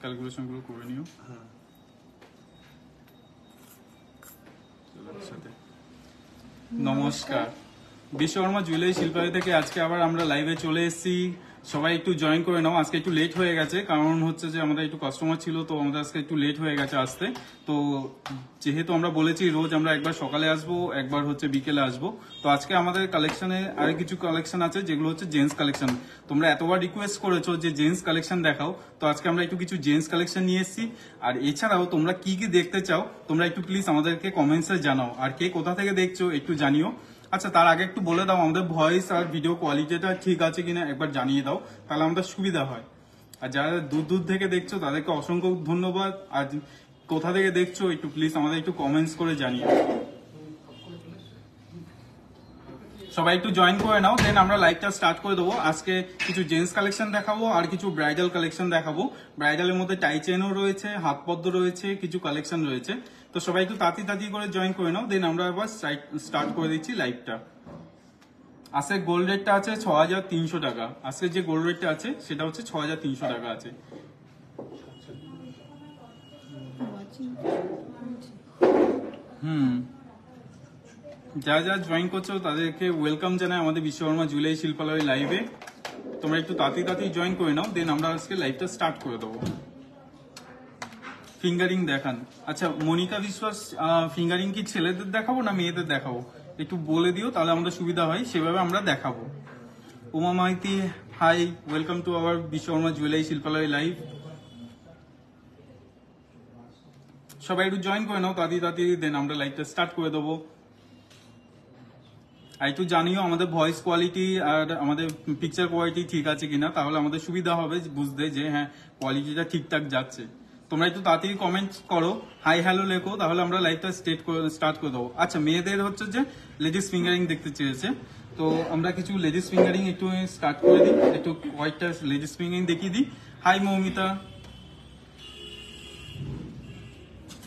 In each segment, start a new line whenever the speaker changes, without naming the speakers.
Calculation গুলো করে নিও। নমস্কার, বিশ্বকর্মা জুয়েলারি শিল্পালয় থেকে আজকে আবার আমরা লাইভে চলে এসেছি। সবাই একটু জয়েন করে নাও। আজকে একটু লেট হয়ে গেছে, কারণ হচ্ছে যে আমাদের একটু কাস্টমার ছিল, তো আমাদের আজকে একটু লেট হয়ে গেছে আসতে। তো যেহেতু আমরা বলেছি রোজ আমরা একবার সকালে আসবো, একবার হচ্ছে বিকেলে আসবো, তো আজকে আমাদের কালেকশনে আর কিছু কালেকশন আছে যেগুলো হচ্ছে জেন্টস কালেকশন। তোমরা এতবার রিকোয়েস্ট করেছো যে জেন্টস কালেকশন দেখাও, তো আজকে আমরা একটু কিছু জেন্টস কালেকশন নিয়ে এসেছি। আর এছাড়াও তোমরা কি কি দেখতে চাও তোমরা একটু প্লিজ আমাদেরকে কমেন্টসে জানাও, আর কে কোথা থেকে দেখছো একটু জানিও। আচ্ছা, তার আগে একটু বলে দাও আমাদের ভয়েস আর ভিডিও কোয়ালিটিটা ঠিক আছে কিনা একবার জানিয়ে দাও, তাহলে আমাদের সুবিধা হয়। আর যারা দূর দূর থেকে দেখছো তাদেরকে অসংখ্য ধন্যবাদ। আর কোথা থেকে দেখছো একটু প্লিজ আমাদের একটু কমেন্টস করে জানিয়ে। সবাই একটু জয়েন করে নাও, দেন আমরা লাইভটা স্টার্ট করে দেবো। আজকে কিছু জেন্টস কালেকশন দেখাবো আর কিছু ব্রাইডাল কালেকশন দেখাবো। ব্রাইডালের মধ্যে টাই চেনও রয়েছে, হাত পদ্ম রয়েছে, কিছু কালেকশন রয়েছে। তো সবাই একটু তাড়াতাড়ি করে জয়েন করে নাও, দেন আমরা আবার স্টার্ট করে দিচ্ছি লাইভটা। আজকে গোল্ড রেটটা আছে 6300 টাকা। আজকে যে গোল্ড রেটটা আছে সেটা হচ্ছে 6300 টাকা আছে। যারা যারা জয়েন করছো তাদেরকে ওয়েলকাম জানাই আমাদের বিশ্বকর্মা জুয়েলারি শিল্পালয় লাইভে। তোমরা একটু তাড়াতাড়ি জয়েন করে নাও, দেন আমরা আজকে লাইভটা স্টার্ট করে দেবো। ফিঙ্গারিং দেখান। আচ্ছা মনিকা বিশ্বাস, ফিঙ্গারিং কি ছেলেদের দেখাবো না মেয়েদের দেখাবো একটু বলে দিও, তাহলে আমাদের সুবিধা হয়, সেভাবে আমরা দেখাবো। Uma Maiti, hi, welcome to our Vishwakarma jewellery Shilpalay live. সবাই একটু জয়েন করে নাও তাড়াতাড়ি, দেন আমরা লাইভটা স্টার্ট করে দেবো। আর একটু জানিও আমাদের ভয়েস কোয়ালিটি আর আমাদের পিকচার কোয়ালিটি ঠিক আছে কিনা, তাহলে আমাদের সুবিধা হবে বুঝতে যে হ্যাঁ কোয়ালিটিটা ঠিকঠাক যাচ্ছে। তোমরা একটু তাড়াতাড়ি কমেন্ট করো, হাই হ্যালো লেখো, তাহলে আমরা লাইভটা স্টার্ট করে দেবো। আচ্ছা, মেয়েদের হচ্ছে যে লেডিস ফিঙ্গারিং দেখতে চেয়েছে, তো আমরা কিছু লেডিস ফিঙ্গারিং একটু স্টার্ট করে দিই, একটু কয়েকটা লেডিস ফিঙ্গারিং দেখিয়ে দিই। হাই মৌমিতা,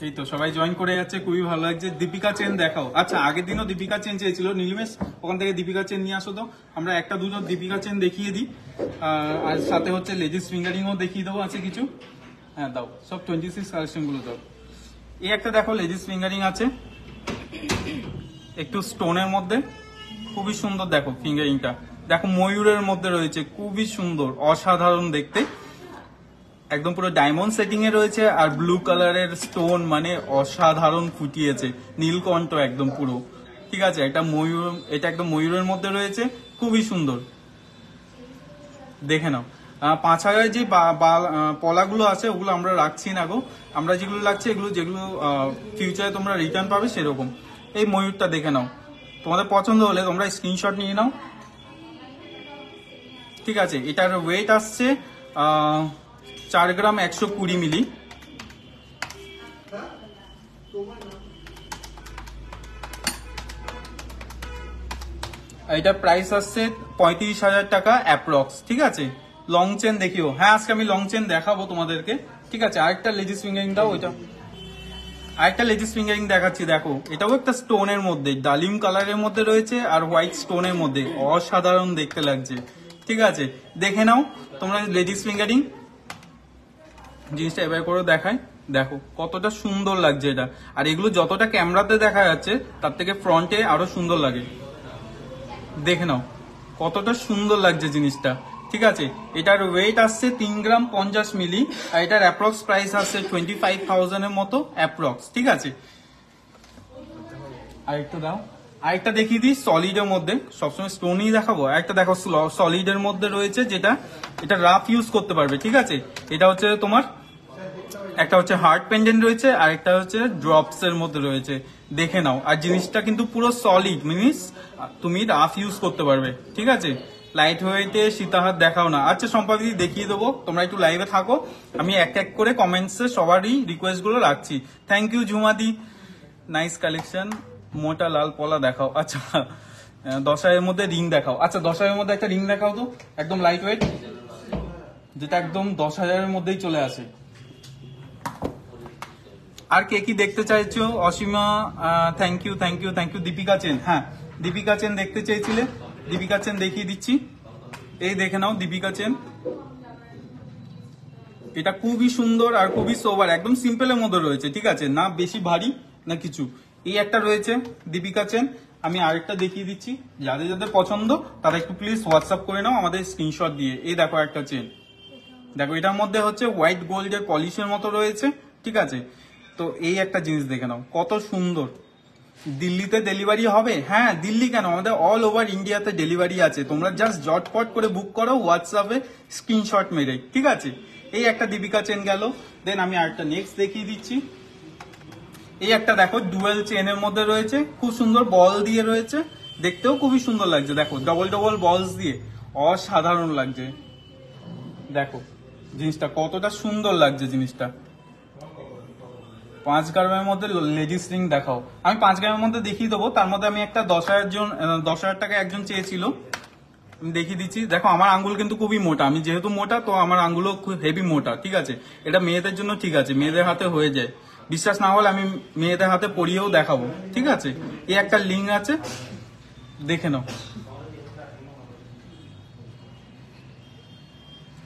এই তো সবাই জয়েন করে যাচ্ছে, খুবই ভালো লাগছে। দীপিকা চেন দেখাও। আচ্ছা, আগের দিনও দীপিকা চেন চেয়েছিল নীলিমেশ, ওখান থেকে দীপিকা চেন নিয়ে আসো। তো আমরা একটা দুটো দীপিকা চেন দেখিয়ে দিই, আর সাথে হচ্ছে লেডিস ফিঙ্গারিংও দেখিয়ে দেবো আছে কিছু। হ্যাঁ দাও, সব 26 কালেকশন গুলো দাও। এই একটা দেখো লেডিস ফিঙ্গারিং আছে একটু স্টোনের মধ্যে, খুবই সুন্দর। দেখো ফিঙ্গারিংটা, দেখো ময়ূরের মধ্যে রয়েছে, খুবই সুন্দর, অসাধারণ দেখতে, একদম পুরো ডায়মন্ড সেটিং এ রয়েছে। আর ব্লু কালারের স্টোন, মানে অসাধারণ ফুটিয়েছে, নীলকণ্ঠ একদম পুরো। ঠিক আছে, এটা ময়ূর, এটা একদম ময়ূরের মধ্যে রয়েছে, খুবই সুন্দর। দেখে নাও। 5000 যে পলাগুলো আছে ওগুলো আমরা রাখছি না গো, আমরা যেগুলো রাখছি এগুলো যেগুলো ফিউচারে তোমরা রিটার্ন পাবে সেরকম। এই ময়ূরটা দেখে নাও, তোমাদের পছন্দ হলে তোমরা স্ক্রিনশট নিয়ে নাও। ঠিক আছে, এটার ওয়েট আসছে 4 গ্রাম 120 মিলি। এটা প্রাইস আসছে 35,000 টাকা অ্যাপ্রক্স। ঠিক আছে, লং চেন দেখিও। হ্যাঁ, আজকে আমি লং চেন দেখাবো তোমাদেরকে। ঠিক আছে, আরেকটা লেডিস ফিঙ্গারিং দাও। ওইটা আরেকটা লেডিস ফিঙ্গারিং দেখাচ্ছি, দেখো এটাও একটা স্টোনের মধ্যে, ডালিম কালারের মধ্যে রয়েছে আর হোয়াইট স্টোনের মধ্যে, অসাধারণ দেখতে লাগছে। ঠিক আছে, দেখে নাও তোমরা লেডিস ফিঙ্গারিং। জিনিসটা এবার করে দেখায়, দেখো কতটা সুন্দর লাগছে এটা। আর এগুলো যতটা ক্যামেরাতে দেখা যাচ্ছে তার থেকে ফ্রন্টে আরো সুন্দর লাগে। দেখে নাও কতটা সুন্দর লাগছে জিনিসটা। ঠিক আছে, এটার ওয়েট আসছে 3 গ্রাম 50 মিলি, আর এটার অ্যাপ্রক্স প্রাইস আসছে 25,000 এর মতো অ্যাপ্রক্স। ঠিক আছে, আরেকটা দাও, আরেকটা দেখিয়ে দিই সলিডের মধ্যে, সবসময় স্টোনই দেখাবো। আরেকটা দেখো সলিডের মধ্যে রয়েছে, যেটা এটা রাফ ইউজ করতে পারবে। ঠিক আছে, এটা হচ্ছে তোমার একটা হচ্ছে হার্ট পেন্ডেন্ট রয়েছে, আর একটা হচ্ছে ড্রপস এর মধ্যে রয়েছে। দেখে নাও, আর জিনিসটা কিন্তু পুরো সলিড, মিনিস তুমি রাফ ইউজ করতে পারবে। ঠিক আছে, লাইট ওয়েটে সীতাহার দেখাও না। আচ্ছা সম্পাদিদি দেখিয়ে দেবো, তোমরা একটু লাইভে থাকো, আমি এক এক করে কমেন্টসে সবারই রিকোয়েস্ট গুলো রাখছি। থ্যাংক ইউ ঝুমাদি, নাইস কালেকশন। মোটা লাল পলা দেখাও। আচ্ছা 10,000 মধ্যে রিং দেখাও। আচ্ছা 10,000 মধ্যে একটা রিং দেখাও তো, একদম লাইট ওয়েট, যেটা একদম 10,000 মধ্যেই চলে আসে। আর কে কি দেখতে চাইছো? Asima, thank you thank you thank you. Deepika Chen, হ্যাঁ দীপিকা চেন দেখতে চেয়েছিলে, দীপিকা চেন দেখিয়ে দিচ্ছি। এই দেখে নাও দীপিকা চেন, এটা খুবই সুন্দর আর খুবই সোবার, একদম সিম্পলের মধ্যে রয়েছে, ঠিক আছে, না বেশি ভারী না কিছু। এই একটা রয়েছে দীপিকা চেন। আমি আরেকটা দেখিয়ে দিচ্ছি, যাদের যাদের পছন্দ তারা একটু প্লিজ হোয়াটসঅ্যাপ করে নাও আমাদের স্ক্রিনশট দিয়ে। এই দেখো একটা চেন, দেখো এটার মধ্যে হচ্ছে হোয়াইট গোল্ডের পলিশের মতো রয়েছে, ঠিক আছে। তো এই একটা জিনিস দেখে নাও কত সুন্দর। দিল্লিতে ডেলিভারি হবে? হ্যাঁ, দিল্লি কেন, আমাদের অল ওভার ইন্ডিয়াতে ডেলিভারি আছে। তোমরা জাস্ট জটপট করে বুক করো হোয়াটসঅ্যাপে স্ক্রিনশট মেরে, ঠিক আছে। এই একটা দীপিকা চেন গেল। দেন আমি আরেকটা নেক্সট দেখিয়ে দিচ্ছি। এই একটা দেখো ডুয়েল চেনের মধ্যে রয়েছে, খুব সুন্দর বল দিয়ে রয়েছে, দেখতেও খুবই সুন্দর লাগছে। দেখো ডবল ডবল বলস দিয়ে অসাধারণ লাগছে। দেখো জিনিসটা কতটা সুন্দর লাগছে জিনিসটা। 5 গ্রামের মধ্যে লেডিস রিং দেখাও। আমি 5 গ্রামের মধ্যে দেখিয়ে দেবো। তার মধ্যে আমি একটা 10,000 টাকা একজন চেয়েছিল, আমি দেখিয়ে দিচ্ছি। দেখো আমার আঙ্গুল কিন্তু খুবই মোটা, আমি যেহেতু মোটা তো আমার আঙ্গুলও খুব হেভি মোটা, ঠিক আছে। এটা মেয়েদের জন্য ঠিক আছে, মেয়েদের হাতে হয়ে যায়। বিশ্বাস না হলে আমি মেয়েদের হাতে পরিয়েও দেখাবো, ঠিক আছে। এই একটা লিঙ্ক আছে, দেখে নাও।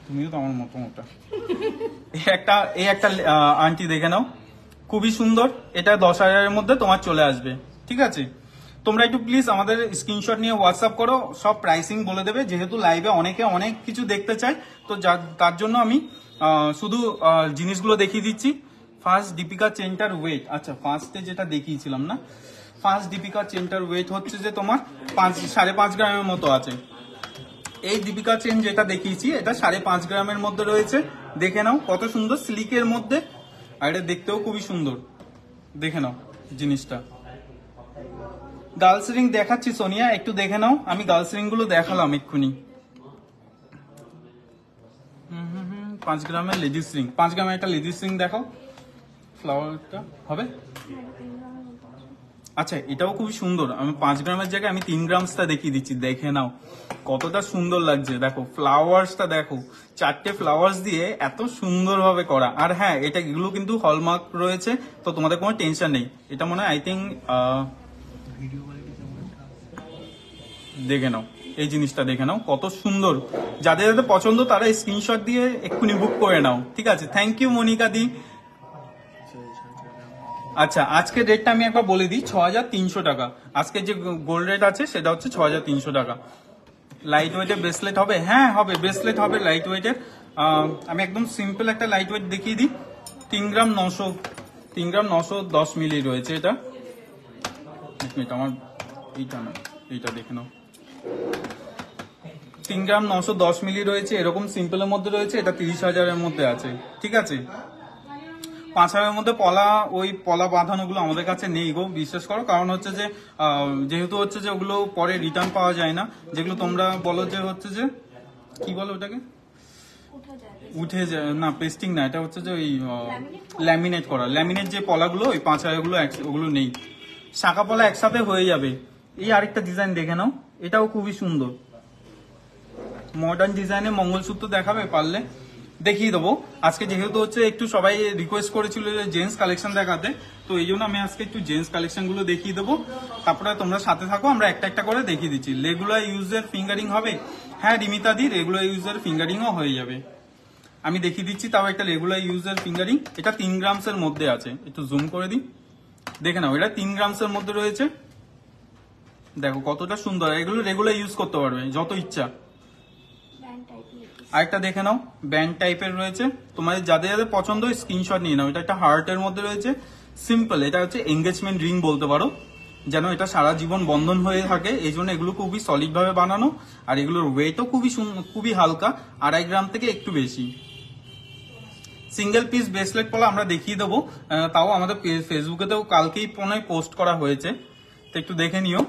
তুমিও তো আমার মতো মোটা। এই একটা আন্টি দেখে নাও, খুবই সুন্দর। এটা 10,000-এর মধ্যে তোমার চলে আসবে, ঠিক আছে। তোমরা একটু প্লিজ আমাদের স্ক্রিনশট নিয়ে হোয়াটসঅ্যাপ করো, সব প্রাইসিং বলে দেবে। যেহেতু লাইভে অনেকে অনেক কিছু দেখতে চায়, তো তার জন্য আমি শুধু জিনিসগুলো দেখিয়ে দিচ্ছি। ফার্স্ট দীপিকা চেনটার ওয়েট, আচ্ছা ফার্স্টে যেটা দেখিয়েছিলাম না, ফার্স্ট দীপিকা চেনটার ওয়েট হচ্ছে যে তোমার 5.5 গ্রামের মতো আছে। এই দীপিকা চেন যেটা দেখিয়েছি এটা 5.5 গ্রামের মধ্যে রয়েছে। দেখে নাও কত সুন্দর সিল্কের মধ্যে, আর এটা দেখতেও খুবই সুন্দর। দেখে নাও জিনিসটা। গার্লস রিং দেখাচ্ছি সোনিয়া, একটু দেখে নাও। আমি গার্লস রিং গুলো দেখালাম এক্ষুনি। 5 গ্রামের লেডিস রিং, 5 গ্রামের একটা লেডিস রিং দেখাও। ফ্লাওয়ারটা হবে, আচ্ছা এটাও খুবই সুন্দর। আমি 5 গ্রামের জায়গায় আমি 3 গ্রামসটা দেখিয়ে দিচ্ছি, দেখে নাও কতটা সুন্দর লাগছে। দেখো ফ্লাওয়ার্সটা দেখো, 4টে ফ্লাওয়ার্স দিয়ে এত সুন্দর ভাবে করা। আর হ্যাঁ, এগুলো কিন্তু হলমার্ক রয়েছে, তো তোমাদের কোনো টেনশন নেই। এটা মনে হয় আই থিঙ্ক দেখে নাও, এই জিনিসটা দেখে নাও কত সুন্দর। যাদের যাদের পছন্দ তারা স্ক্রিনশট দিয়ে এক্ষুনি বুক করে নাও, ঠিক আছে। থ্যাংক ইউ মনিকা দি। আচ্ছা আজকে রেটটা আমি একবার বলে দিই, 6,300 টাকা। আজকে যে গোল্ড রেট আছে সেটা হচ্ছে 6,300 টাকা। লাইট ওয়েটের ব্রেসলেট হবে? হ্যাঁ হবে, ব্রেসলেট হবে লাইট ওয়েটের। আমি একদম সিম্পল একটা লাইট ওয়েট দেখিয়ে দিই। 3 গ্রাম 910 মিলি রয়েছে এটা। এক মিনিট, আমার এইটা না, এইটা দেখে নাও। 3 গ্রাম 910 মিলি রয়েছে, এরকম সিম্পলের মধ্যে রয়েছে। এটা 30,000-এর মধ্যে আছে, ঠিক আছে। 5,000-এর মধ্যে ওই পলা বাঁধানোগুলো আমাদের কাছে নেই গো, বিশ্বাস করো। কারণ হচ্ছে যে যেহেতু হচ্ছে যে ওগুলো পরে রিটার্ন পাওয়া যায় না। যেগুলো তোমরা বলো যে হচ্ছে যে কি বলো ওটাকে, উঠে যায় না, পেস্টিং না, এটা হচ্ছে যে ওই ল্যামিনেট করা, ল্যামিনেট যে পলাগুলো, ওই 5,000-গুলো ওগুলো নেই। শাখা পলা একসাথে হয়ে যাবে। এই আরেকটা ডিজাইন দেখে নাও, এটাও খুবই সুন্দর। মডার্ন ডিজাইনে মঙ্গলসূত্র দেখাবে পারলে, দেখিয়ে দেবো। আজকে যেহেতু হচ্ছে একটু সবাই রিকোয়েস্ট করেছিল যে জেন্টস কালেকশন দেখাতে, তো এই জন্য আমি আজকে একটু জেন্টস কালেকশন গুলো দেখিয়ে দেবো। তারপরে তোমরা সাথে থাকো, আমরা একটা একটা করে দেখিয়ে দিচ্ছি। রেগুলার ইউজের ফিঙ্গারিং হবে? হ্যাঁ রিমিতা দি, রেগুলার ইউজের ফিঙ্গারিংও হয়ে যাবে। আমি দেখিয়ে দিচ্ছি তাও একটা রেগুলার ইউজের ফিঙ্গারিং। এটা 3 গ্রামসের মধ্যে আছে, একটু জুম করে দিই, দেখে নাও। এটা 3 গ্রামসের মধ্যে রয়েছে, দেখো কতটা সুন্দর। এগুলো রেগুলার ইউজ করতে পারবে যত ইচ্ছা। আরেকটা দেখে নাও, ব্যান্ড টাইপের রয়েছে। তোমাদের যাদের যাদের পছন্দ স্ক্রিনশট নিয়ে নাও। এটা একটা হার্টের মধ্যে রয়েছে, সিম্পল। এটা হচ্ছে এঙ্গেজমেন্ট রিং বলতে পারো, যেন এটা সারা জীবন বন্ধন হয়ে থাকে। এই জন্য এগুলো খুবই সলিড ভাবে বানানো, আর এগুলোর ওয়েটও খুবই হালকা, 2.5 গ্রাম থেকে একটু বেশি। সিঙ্গেল পিস ব্রেসলেট পলা আমরা দেখিয়ে দেবো, তাও আমাদের ফেসবুকেতেও কালকেই পোস্ট করা হয়েছে, তো একটু দেখে নিও।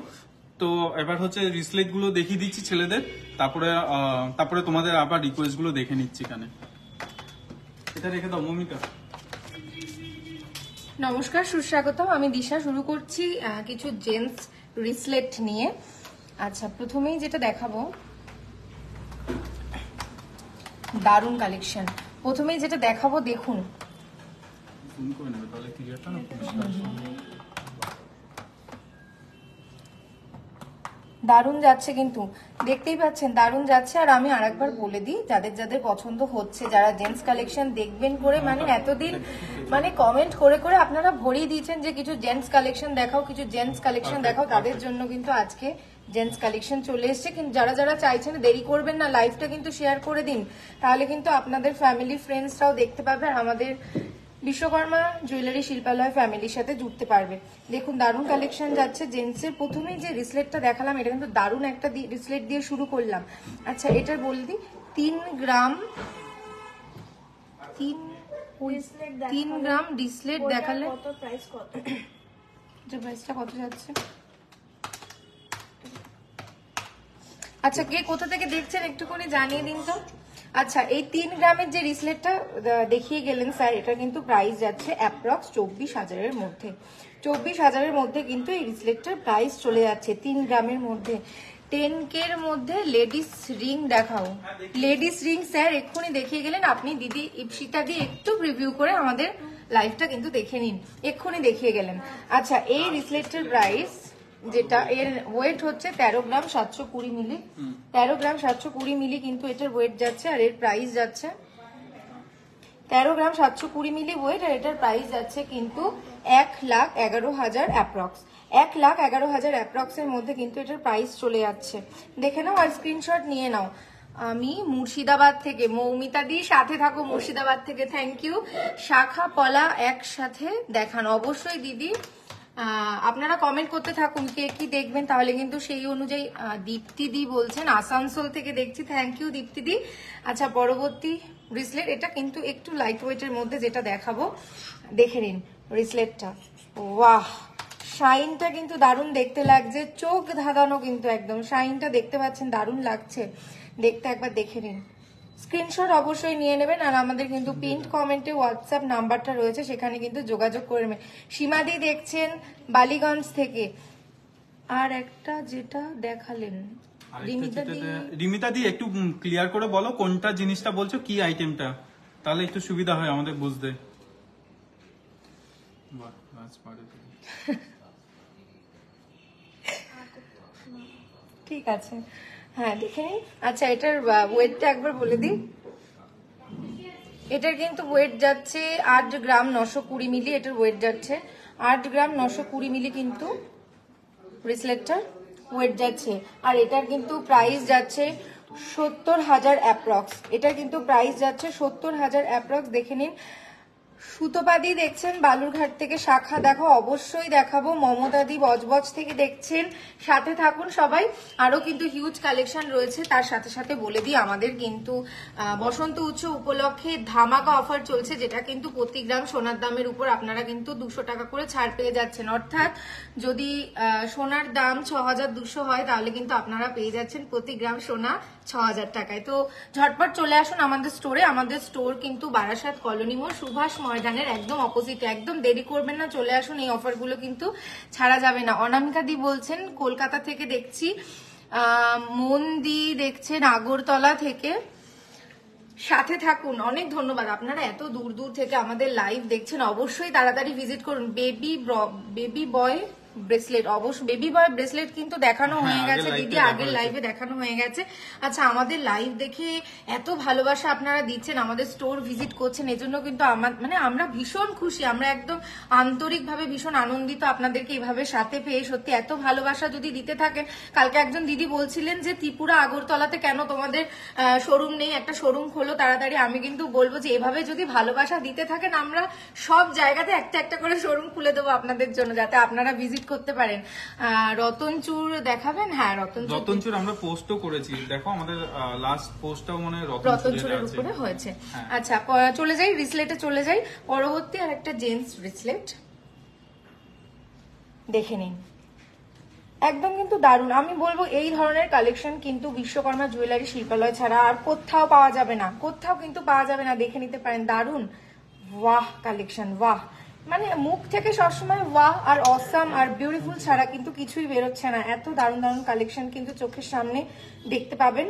তো এবার হচ্ছে রিসলেট গুলো দেখিয়ে দিচ্ছি ছেলেদের, তারপরে তোমাদের আবার রিকোয়েস্ট গুলো দেখে নিচ্ছি। এখানে এটা রেখে দাও মমিতা।
নমস্কার, সুস্বাগতম। আমি দিশা। শুরু করছি কিছু জেন্টস রিসলেট নিয়ে। আচ্ছা, প্রথমেই যেটা দেখাবো দারুণ কালেকশন। প্রথমেই যেটা দেখাবো দেখুন,
জুম করে নেবে তাহলে ক্লিয়ারটা না পরিষ্কার।
দারুণ যাচ্ছে, কিন্তু দেখতেই পাচ্ছেন দারুণ যাচ্ছে। আর আমি আরেকবার বলে দিই, যাদের যাদের পছন্দ হচ্ছে, যারা জেন্টস কালেকশন দেখবেন করে, মানে এতদিন মানে কমেন্ট করে করে আপনারা ভরিয়ে দিয়েছেন যে কিছু জেন্টস কালেকশন দেখাও, কিছু জেন্টস কালেকশন দেখাও, তাদের জন্য কিন্তু আজকে জেন্টস কালেকশন চলে এসছে। কিন্তু যারা যারা চাইছেন দেরি করবেন না, লাইভটা কিন্তু শেয়ার করে দিন, তাহলে কিন্তু আপনাদের ফ্যামিলি ফ্রেন্ডসরাও দেখতে পাবে আর আমাদের বিশ্বকর্মা জুয়েলারি শিল্পালয় ফ্যামিলির সাথে জুড়তে পারবে। দেখুন দারুণ কালেকশন যাচ্ছে জেন্টসের। প্রথমেই যে রিসলেটটা দেখালাম এটা কিন্তু দারুণ একটা রিসলেট দিয়ে শুরু করলাম। আচ্ছা এটার বলে দিই 3 গ্রাম রিসলেট দেখালে
কত প্রাইস কত?
যে প্রাইসটা কত যাচ্ছে। আচ্ছা কে কোথা থেকে দেখছেন একটুখানি জানিয়ে দিন তো। আচ্ছা এই 3 গ্রামের যে রিসলেটটা দেখিয়ে গেলেন স্যার, এটা কিন্তু প্রাইস যাচ্ছে অ্যাপ্রক্স 24,000-এর মধ্যে। 24,000-এর মধ্যে কিন্তু এই রিসলেটটার প্রাইস চলে যাচ্ছে 3 গ্রামের মধ্যে। 10K এর মধ্যে লেডিস রিং দেখাও। লেডিস রিং স্যার এক্ষুনি দেখিয়ে গেলেন, আপনি দিদি ইপসিতা দিয়ে একটু রিভিউ করে আমাদের লাইভটা কিন্তু দেখে নিন, এক্ষুনি দেখিয়ে গেলেন। আচ্ছা এই রিসলেটটার প্রাইস যেটা, এর ওয়েট হচ্ছে 13 গ্রাম 720 মিলি। 13 গ্রাম 720 মিলি কিন্তু এটার ওয়েট যাচ্ছে, আর এর প্রাইস যাচ্ছে 13 গ্রাম 720 মিলি ওয়েট, আর এটার প্রাইস যাচ্ছে কিন্তু 1,11,000 অ্যাপ্রক্স। 1,11,000 অ্যাপ্রক্স এর মধ্যে কিন্তু এটার প্রাইস চলে যাচ্ছে। দেখে নাও আর স্ক্রিনশট নিয়ে নাও। আমি মুর্শিদাবাদ থেকে, মৌমিতা দি সাথে থাকো মুর্শিদাবাদ থেকে, থ্যাংক ইউ। শাখা পলা একসাথে দেখান অবশ্যই দিদি। আপনারা কমেন্ট করতে থাকুন কে কি দেখবেন, তাহলে কিন্তু সেই অনুযায়ী। দীপ্তি দি বলছেন আসানসোল থেকে দেখছি, থ্যাংক ইউ দীপ্তি দি। আচ্ছা পরবর্তী রিসলেট, এটা কিন্তু একটু লাইট ওয়েটের মধ্যে যেটা দেখাবো, দেখে নিন রিসলেটটা। ওয়াহ শাইনটা কিন্তু দারুণ দেখতে লাগছে, চোখ ধাঁধানো কিন্তু একদম শাইনটা দেখতে পাচ্ছেন, দারুণ লাগছে দেখতে, একবার দেখে নিন। স্ক্রিনশট অবশ্যই নিয়ে নেবেন, আর আমাদের কিন্তু পিন্ট কমেন্টে হোয়াটসঅ্যাপ নাম্বারটা রয়েছে, সেখানে কিন্তু যোগাযোগ করে নেবেন। সীমাদি দেখছেন বালিগঞ্জ থেকে। আর একটা যেটা দেখালেন
রিমিতা দি একটু ক্লিয়ার করে বলো কোনটা জিনিসটা বলছো, কি আইটেমটা, তাহলে একটু সুবিধা হয় আমাদের বুঝতে।
ঠিক আছে হ্যাঁ দেখে নিন। আচ্ছা এটার ওয়েটটা একবার বলে দিই। এটার কিন্তু ওয়েট যাচ্ছে 8 গ্রাম 920 মিলি, এটার ওয়েট যাচ্ছে 8 গ্রাম 920 মিলি কিন্তু ব্রেসলেটটার ওয়েট যাচ্ছে। আর এটার কিন্তু প্রাইস যাচ্ছে 70,000 অ্যাপ্রক্স। এটার কিন্তু প্রাইস যাচ্ছে 70,000 অ্যাপ্রক্স। দেখে নিন। সুতোপাদি দেখছেন বালুরঘাট থেকে, শাখা দেখো অবশ্যই দেখাবো। মমতাদি বজবজ থেকে দেখছেন, সাথে থাকুন সবাই। আরো কিন্তু হিউজ কালেকশন রয়েছে। তার সাথে সাথে বলে দিই আমাদের কিন্তু বসন্ত উৎসব উপলক্ষে ধামাকা অফার চলছে, যেটা কিন্তু প্রতি গ্রাম সোনার দামের উপর আপনারা কিন্তু 200 টাকা করে ছাড় পেয়ে যাচ্ছেন। অর্থাৎ যদি সোনার দাম 6,200 হয়, তাহলে কিন্তু আপনারা পেয়ে যাচ্ছেন প্রতি গ্রাম সোনা 6,000 টাকায়। তো ঝটপট চলে আসুন আমাদের স্টোরে। আমাদের স্টোর কিন্তু বারাসাত কলোনি মোড় সুভাষ ময়দানের একদম অপোজিটে, একদম দেরি করবেন না, চলে আসুন, এই অফারগুলো কিন্তু ছাড়া যাবে না। অনামিকা দি বলছেন কলকাতা থেকে দেখছি, মন দি দেখছেন আগরতলা থেকে, সাথে থাকুন। অনেক ধন্যবাদ, আপনারা এত দূর দূর থেকে আমাদের লাইভ দেখছেন, অবশ্যই তাড়াতাড়ি ভিজিট করুন। বেবি বয় ব্রেসলেট, অবশ্য বেবি বয় ব্রেসলেট কিন্তু দেখানো হয়ে গেছে দিদি, আগের লাইভে দেখানো হয়ে গেছে। আচ্ছা আমাদের লাইভ দেখে এত ভালোবাসা আপনারা দিচ্ছেন, আমাদের স্টোর ভিজিট করছেন, এজন্য কিন্তু আমরা ভীষণ খুশি, আমরা একদম আন্তরিকভাবে ভীষণ আনন্দিত আপনাদেরকে এভাবে সাথে পেয়ে। সত্যি এত ভালোবাসা যদি দিতে থাকেন, কালকে একজন দিদি বলছিলেন যে ত্রিপুরা আগরতলাতে কেন তোমাদের শোরুম নেই, একটা শোরুম খোলো তাড়াতাড়ি। আমি কিন্তু বলবো যে এভাবে যদি ভালোবাসা দিতে থাকেন, আমরা সব জায়গাতে একটা একটা করে শোরুম খুলে দেবো আপনাদের জন্য, যাতে আপনারা ভিজিট করতে পারেন। রতনচুর দেখাবেন? হ্যাঁ
রতনচুর আমরা পোস্টও করেছি, দেখো আমাদের লাস্ট পোস্টটাও মনে হয়
রতনচুরের উপরে হয়েছে। আচ্ছা চলে যাই রিসলেটে, চলে যাই পরবর্তী আর একটা জেন্টস রিসলেট দেখে নিন। একদম কিন্তু দারুণ, আমি বলবো এই ধরনের কালেকশন কিন্তু বিশ্বকর্মা জুয়েলারি শিল্পালয় ছাড়া আর কোথাও পাওয়া যাবে না, কোথাও কিন্তু পাওয়া যাবে না, দেখে নিতে পারেন। দারুণ ওয়াহ কালেকশন, ওয়াহ মানে মুখ থেকে সবসময় ওয়াহ আর অসাম আর বিউটিফুল ছাড়া কিন্তু কিছুই বেরোচ্ছে না। এত দারুণ দারুণ কালেকশন কিন্তু চোখের সামনে দেখতে পাবেন।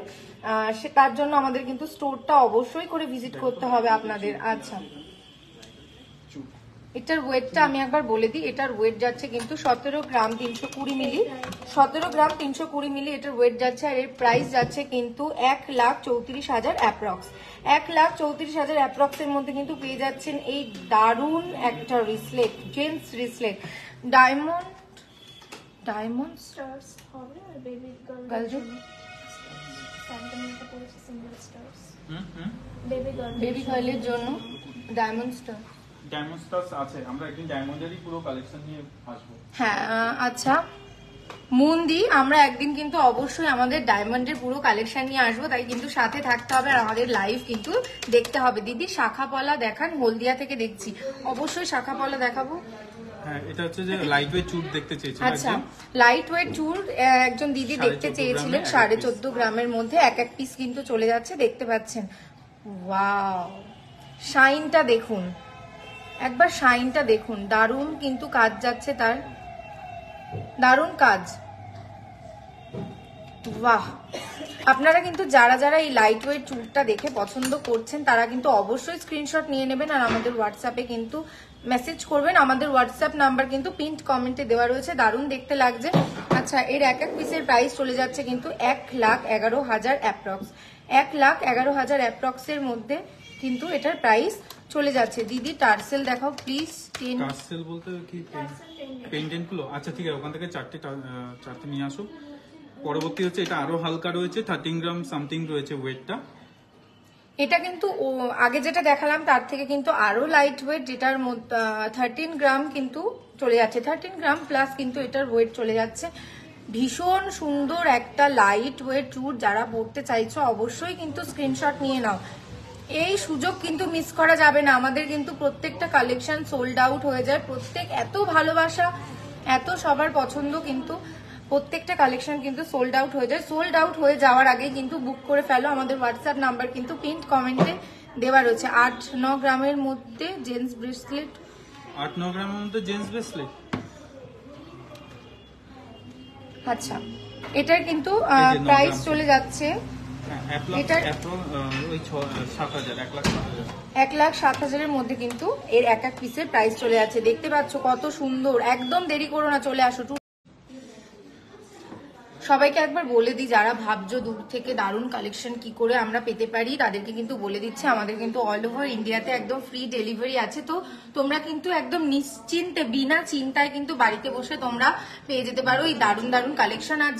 তার জন্য আমাদের কিন্তু স্টোরটা অবশ্যই করে ভিজিট করতে হবে আপনাদের। আচ্ছা এটার ওয়েটটা আমি একবার বলে দিই, এটার ওয়েট যাচ্ছে কিন্তু 17 গ্রাম 320 মিলি, 17 গ্রাম 320 মিলি এটার ওয়েট যাচ্ছে। আর এর প্রাইস যাচ্ছে কিন্তু 1,34,000 অ্যাপ্রক্স, 1,34,000 অ্যাপ্রক্স এর মধ্যে কিন্তু পেয়ে যাচ্ছেন এই দারুণ একটা wristlet, gents wristlet, diamond
stars হবে আর বেবি
গার্ল
স্যান্টামিটা পড়েছে single stars. Baby girl
baby গার্লের জন্য ডায়মন্ড স্টার।
ডায়মন্ড স্টার্স আছে, আমরা একদিন ডায়মন্ডেরই পুরো কালেকশন নিয়ে আসবো।
হ্যাঁ আচ্ছা মুন্দি, আমরা একদিন কিন্তু অবশ্যই আমাদের ডায়মন্ডের পুরো কালেকশন নিয়ে আসবো, তাই কিন্তু সাথে থাকতে হবে আর আমাদের লাইভ কিন্তু দেখতে হবে। দিদি শাখা পলা দেখান, হলদিয়া থেকে দেখছি, অবশ্যই শাখা পলা দেখাবো।
হ্যাঁ, এটা হচ্ছে যে লাইট ওয়েট চুট দেখতে চেয়েছি।
আচ্ছা লাইট ওয়েট চুল একজন দিদি দেখতে
14.5
চেয়েছিলেন,
গ্রামে
14.5 গ্রামের মধ্যে এক এক পিস কিন্তু চলে যাচ্ছে, দেখতে পাচ্ছেন। ওয়াও, শাইনটা দেখুন, একবার শাইনটা দেখুন, দারুণ কিন্তু কাজ যাচ্ছে তার, দারুণ কাজ। বাহ, আপনারা কিন্তু যারা যারা এই লাইট ওয়েট চুলটা দেখে পছন্দ করছেন তারা কিন্তু অবশ্যই স্ক্রিনশট নিয়ে নেবেন আর আমাদের হোয়াটসঅ্যাপে কিন্তু মেসেজ করবেন। আমাদের হোয়াটসঅ্যাপ নাম্বার কিন্তু পিন্ট কমেন্টে দেওয়া রয়েছে, দারুণ দেখতে লাগছে। আচ্ছা এর এক এক পিসের প্রাইস চলে যাচ্ছে কিন্তু 1,11,000 অ্যাপ্রক্স, 1,11,000 অ্যাপ্রক্স এর মধ্যে কিন্তু এটার প্রাইস চলে যাচ্ছে। দিদি টার্সেল দেখাও প্লিজ।
টার্সেল বলতে কি পেন্ডেন্ট গুলো? আচ্ছা ঠিক আছে, ওখান থেকে চারটে নিয়ে আসো। পরবর্তী হচ্ছে এটা আরো হালকা রয়েছে, 13 গ্রাম সামথিং রয়েছে ওয়েটটা।
এটা কিন্তু আগে যেটা দেখালাম তার থেকে কিন্তু আরো লাইট ওয়েট, যেটার মধ্যে 13 গ্রাম কিন্তু চলে যাচ্ছে, 13 গ্রাম প্লাস কিন্তু এটার ওয়েট চলে যাচ্ছে। ভীষণ সুন্দর একটা লাইট ওয়েট চুট, যারা পড়তে চাইছো অবশ্যই কিন্তু স্ক্রিনশট নিয়ে নাও, এই সুযোগ কিন্তু মিস করা যাবে না। আমাদের কিন্তু প্রত্যেকটা কালেকশন সোল্ড আউট হয়ে যায়, এত ভালোবাসা, এত সবার পছন্দ, কিন্তু প্রত্যেকটা কালেকশন কিন্তু সোল্ড আউট হয়ে যায়। সোল্ড আউট হয়ে যাওয়ার আগে কিন্তু বুক করে ফেলো, আমাদের হোয়াটসঅ্যাপ নাম্বার কিন্তু পিন্ট কমেন্টে দেওয়া রয়েছে। 8-9 গ্রামের মধ্যে জেন্টস ব্রেসলেট,
8-9 গ্রামের মধ্যে জেন্টস ব্রেসলেট।
আচ্ছা এটার কিন্তু প্রাইস চলে যাচ্ছে এটার 1,07,000 এর মধ্যে কিন্তু এর এক এক পিসের প্রাইস চলে যাচ্ছে। দেখতে পাচ্ছ কত সুন্দর, একদম দেরি করো না, চলে আসো। সবাইকে একবার বলে দিই, যারা ভাবছো দূর থেকে দারুণ কালেকশন কি করে আমরা পেতে পারি, তাদেরকে কিন্তু বলে দিচ্ছে আমাদের কিন্তু অল ওভার ইন্ডিয়াতে একদম ফ্রি ডেলিভারি আছে। তো তোমরা কিন্তু একদম নিশ্চিন্তে বিনা চিন্তায় কিন্তু বাড়িতে বসে তোমরা পেয়ে যেতে পারো এই দারুণ দারুণ কালেকশন। আর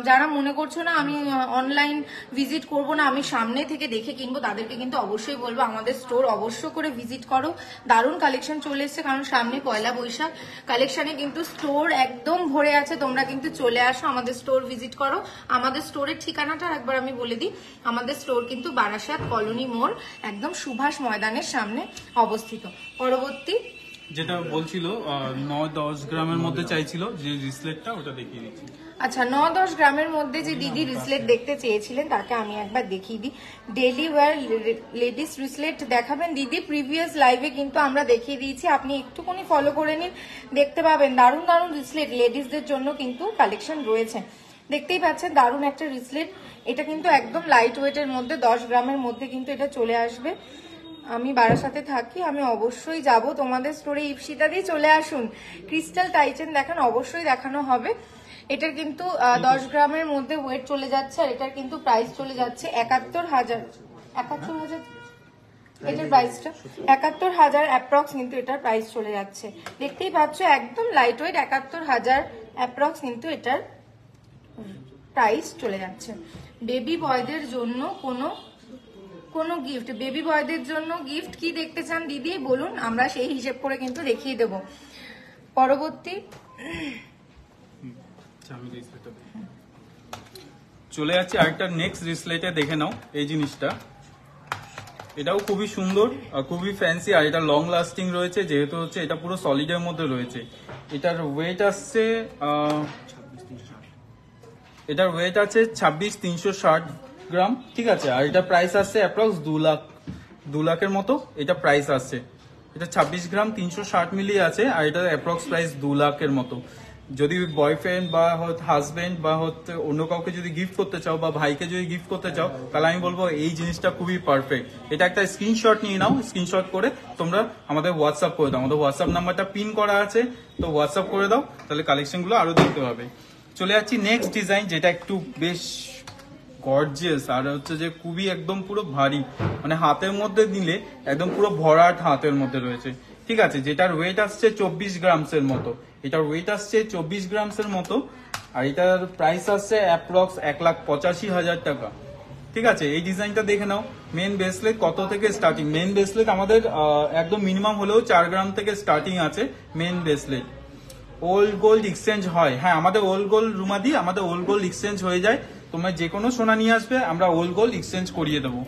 যারা মনে করছো না আমি অনলাইন ভিজিট করব না, আমি সামনে থেকে দেখে কিনবো, তাদেরকে কিন্তু অবশ্যই বলবো আমাদের স্টোর অবশ্য করে ভিজিট করো। দারুণ কালেকশন চলে এসছে, কারণ সামনে পয়লা বৈশাখ, কালেকশনে কিন্তু স্টোর একদম ভরে আছে। তোমরা কিন্তু চলে আসো, আমাদের স্টোর ভিজিট করো। আমাদের স্টোরের ঠিকানাটা একবার আমি বলে দিই, আমাদের স্টোর কিন্তু বারাসাত কলোনি মোড়, একদম সুভাষ ময়দানের সামনে অবস্থিত। পরবর্তী
যেটা বলছিল 9-10 গ্রামের মধ্যে চাইছিল যে রিসলেটটা, ওটা দেখিয়ে দিচ্ছি।
আচ্ছা 9-10 গ্রামের মধ্যে যে দিদি রিসলেট দেখতে চেয়েছিলেন তাকে আমি একবার দেখিয়ে দিই। ডেলি ওয়্যার লেডিস রিসলেট দেখাবেন দিদি, প্রিভিয়াস লাইভে কিন্তু আমরা দেখিয়ে দিয়েছি, আপনি একটুখানি ফলো করে নিন, দেখতে পাবেন দারুণ দারুণ রিসলেট লেডিসদের জন্য কিন্তু কালেকশন রয়েছে। দেখতেই পাচ্ছেন দারুণ একটা রিসলেট, এটা কিন্তু একদম লাইট ওয়েটের মধ্যে 10 গ্রামের মধ্যে কিন্তু এটা চলে আসবে। আমি বারাসাতে থাকি, আমি অবশ্যই যাব তোমাদের স্টোরে, ইপসিতা দিয়ে চলে আসুন। ক্রিস্টাল টাইটেন দেখান, অবশ্যই দেখানো হবে। এটার কিন্তু 10 গ্রামের মধ্যে ওয়েট চলে যাচ্ছে, আর এটার কিন্তু প্রাইস চলে যাচ্ছে 71,000। এটার প্রাইসটা 71,000 অ্যাপ্রক্স কিন্তু এটার প্রাইস চলে যাচ্ছে। দেখতেই পাচ্ছ একদম লাইট ওয়েট, 71,000 অ্যাপ্রক্স কিন্তু এটার প্রাইস চলে যাচ্ছে। বেবি বয়দের জন্য কোনো গিফট, বেবি বয়দের জন্য গিফট কি দেখতে চান দিদি বলুন, আমরা সেই হিসেব করে কিন্তু দেখিয়ে দেব। পরবর্তী
চলে যাচ্ছে আরেকটা নেক্সট রিসলেটে, দেখে নাও এই জিনিসটা, এটাও খুবই সুন্দর আর খুবই ফ্যান্সি, আর এটা লং লাস্টিং রয়েছে, যেহেতু হচ্ছে এটা পুরো সলিডের মধ্যে রয়েছে। এটার ওয়েট আসছে 26,360 গ্রাম, ঠিক আছে। আর এটা প্রাইস আসছে অ্যাপ্রক্স 2 লাখের মতো এটা প্রাইস আসছে। এটা 26 গ্রাম 360 মিলি আছে, আর এটা অ্যাপ্রক্স প্রাইস 2 লাখের মতো। যদি বয়ফ্রেন্ড বা হাজবেন্ড বা অন্য কাউকে যদি গিফট করতে চাও বা ভাইকে যদি গিফট করতে চাও, তাহলে আমি বলবো এই জিনিসটা খুবই পারফেক্ট। এটা একটা স্ক্রিনশট নিয়ে নাও, স্ক্রিনশট করে তোমরা আমাদের হোয়াটসঅ্যাপ করে দাও, আমাদের হোয়াটসঅ্যাপ নাম্বারটা পিন করা আছে, তো হোয়াটসঅ্যাপ করে দাও, তাহলে কালেকশনগুলো আরো দেখতে পাবে। চলে যাচ্ছি নেক্সট ডিজাইন, যেটা একটু বেশ গর্জিয়াস আর হচ্ছে যে খুবই একদম পুরো ভারী, মানে হাতের মধ্যে নিলে একদম পুরো ভরাট হাতের মধ্যে রয়েছে, ঠিক আছে। যেটার ওয়েট আসছে 24 গ্রামস এর মতো, এটার ওয়েট আসছে 24 গ্রামস এর মতো, আর এটার প্রাইস আসছে অ্যাপ্রক্স 1,85,000 টাকা, ঠিক আছে। এই ডিজাইনটা দেখে নাও। মেন ব্রেসলেট কত থেকে স্টার্টিং? মেন ব্রেসলেট আমাদের একদম মিনিমাম হলেও 4 গ্রাম থেকে স্টার্টিং আছে men bracelet. Old gold exchange হয়, হ্যাঁ আমাদের ওল্ড গোল্ড রুমাদি, আমাদের ওল্ড গোল্ড এক্সচেঞ্জ হয়ে যায়, তোমরা যে কোনো সোনা নিয়ে আসবে আমরা ওল্ড গোল্ড এক্সচেঞ্জ করিয়ে দেবো,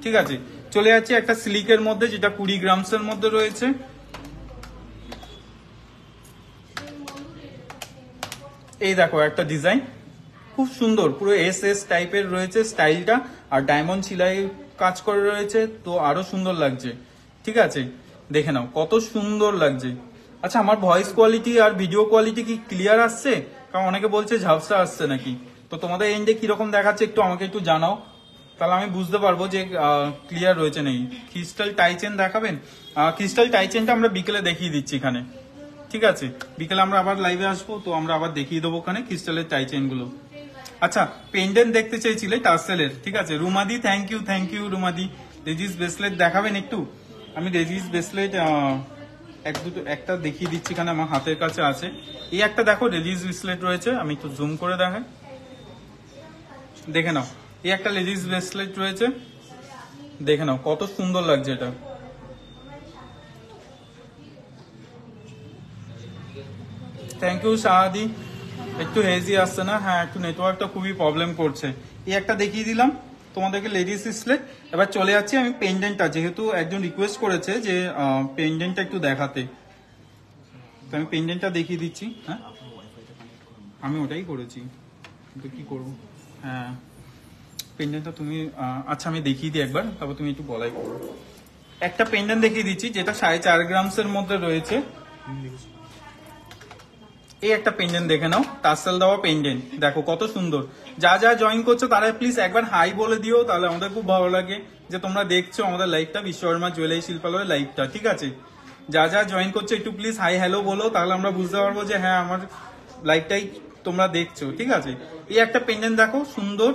ঠিক আছে। চলে যাচ্ছে একটা সিল্কের মধ্যে, যেটা 20 গ্রামস এর মধ্যে রয়েছে। এই দেখো একটা ডিজাইন, খুব সুন্দর, পুরো এস এস টাইপের রয়েছে স্টাইলটা, আর ডায়মন্ড সেলাই কাজ করে রয়েছে, তো আরো সুন্দর লাগছে, ঠিক আছে। দেখে নাও কত সুন্দর লাগছে। আচ্ছা, আমার ভয়েস কোয়ালিটি আর ভিডিও কোয়ালিটি কি ক্লিয়ার আসছে? কারণ অনেকে বলছে ঝাপসা আসছে নাকি, তো তোমাদের এন্ডে কিরকম দেখাচ্ছে একটু আমাকে একটু জানাও, তাহলে আমি বুঝতে পারবো যে ক্লিয়ার রয়েছে নাকি। ক্রিস্টাল টাইচেন দেখাবেন? ক্রিস্টাল টাইচেনটা আমরা বিকেলে দেখিয়ে দিচ্ছি এখানে, ঠিক আছে। বিকেলে আমরা আবার লাইভে আসবো, তো আমরা আবার দেখিয়ে দেবো ওখানে ক্রিস্টালের টাইচেন গুলো। আচ্ছা, পেন্ডেন্ট দেখতে চেয়েছিলে টার্সেলের, ঠিক আছে। রুমাদি থ্যাংক ইউ রুমাদি। রেজিস ব্রেসলেট দেখাবেন একটু? আমি রেজিস ব্রেসলেট একটা দেখিয়ে দিচ্ছি, এখানে আমার হাতের কাছে আছে। এই একটা দেখো রেজিস ব্রেসলেট রয়েছে, আমি একটু জুম করে দেখাই, দেখে নাও। এই একটা লেডিস ব্রেসলেট রয়েছে, দেখে নাও কত সুন্দর লাগছে এটা। থ্যাংক ইউ শাহাদি। একটু হেজি আসছে না? হ্যাঁ, একটু নেটওয়ার্কটা খুবই প্রবলেম করছে। এই একটা দেখিয়ে দিলাম তোমাদেরকে লেডিস ব্রেসলেট। এবার চলে যাচ্ছি আমি পেন্ডেন্টটা, যেহেতু একজন রিকোয়েস্ট করেছে যে পেন্ডেন্টটা একটু দেখাতে, তো আমি পেন্ডেন্টটা দেখিয়ে দিচ্ছি। হ্যাঁ, আমি ওটাই করেছি, কিন্তু কি করবো। হ্যাঁ, পেন্ডেন্টটা তুমি আচ্ছা আমি দেখিয়ে দিই একবার, তারপর তুমি একটু বলাই করো। একটা পেন্ডেন্ট দেখিয়ে দিচ্ছি, যেটা 4.5 গ্রামস এর মধ্যে রয়েছে। এই একটা পেন্ডেন্ট দেখে নাও, টাসেল দেওয়া পেন্ডেন্ট, দেখো কত সুন্দর। যা যা জয়েন করছো তারা প্লিজ একবার হাই বলে দিও, তাহলে আমাদের খুব ভালো লাগে যে তোমরা দেখছো আমাদের লাইভটা, বিশ্বকর্মা জুয়েলারি শিল্পালয়ের লাইভটা, ঠিক আছে। যা যা জয়েন করছো একটু প্লিজ হাই হ্যালো বলো, তাহলে আমরা বুঝতে পারবো যে হ্যাঁ আমার লাইভটাই তোমরা দেখছো, ঠিক আছে। এই একটা পেন্ডেন্ট দেখো সুন্দর,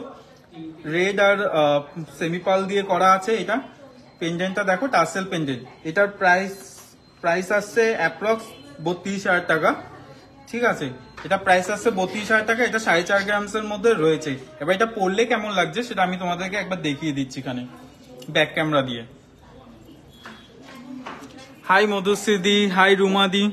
রেড আর সেমিপাল দিয়ে করা আছে। এটা পেন্ডেন্টটা দেখো, টাসেল পেন্ডেন্ট। এটার প্রাইস আসছে অ্যাপ্রক্স 32,000 টাকা, ঠিক আছে। এটা প্রাইস আসছে 32,000 টাকা। এটা 4.5 গ্রামস এর মধ্যে রয়েছে। এবার এটা পরলে কেমন লাগছে সেটা আমি তোমাদেরকে একবার দেখিয়ে দিচ্ছি এখানে ব্যাক ক্যামেরা দিয়ে। হাই মধুশ্রীদি, হাই রুমাদি।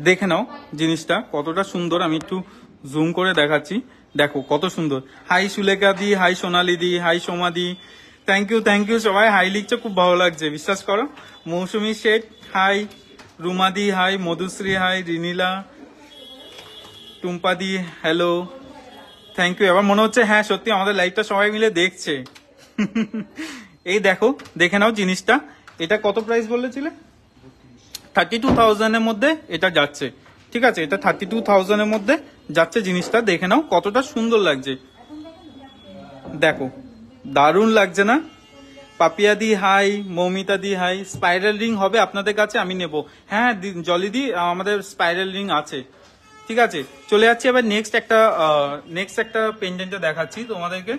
দেখে নাও জিনিসটা কতটা সুন্দর, আমি একটু জুম করে দেখাচ্ছি, দেখো কত সুন্দর। Hi Sulekha di, hi Sonali di, hi সোমাদি, থ্যাংক ইউ সবাই হাই লিখছো, খুব ভালো লাগছে, বিশ্বাস করো। মৌসুমী শেঠ হাই, রুমাদি হাই, মধুশ্রী হাই, রিনীলা, টুম্পাদি হ্যালো, থ্যাংক ইউ। এবার মনে হচ্ছে হ্যাঁ সত্যি আমাদের লাইভটা সবাই মিলে দেখছে। এই দেখো, দেখে নাও জিনিসটা। এটা কত প্রাইস বলেছিলে? 32,000 এর মধ্যে এটা যাচ্ছে, ঠিক আছে। এটা 32,000 এর মধ্যে যাচ্ছে জিনিসটা, দেখে নাও কতটা সুন্দর লাগছে, দেখো দারুণ লাগছে না? পাপিয়া দি হাই, মৌমিতা দি হাই। স্পাইরাল রিং হবে আপনাদের কাছে? আমি নেব। হ্যাঁ জলি দি, আমাদের স্পাইরাল রিং আছে, ঠিক আছে। চলে যাচ্ছি এবার নেক্সট একটা পেন্ডেন্টে দেখাচ্ছি তোমাদেরকে।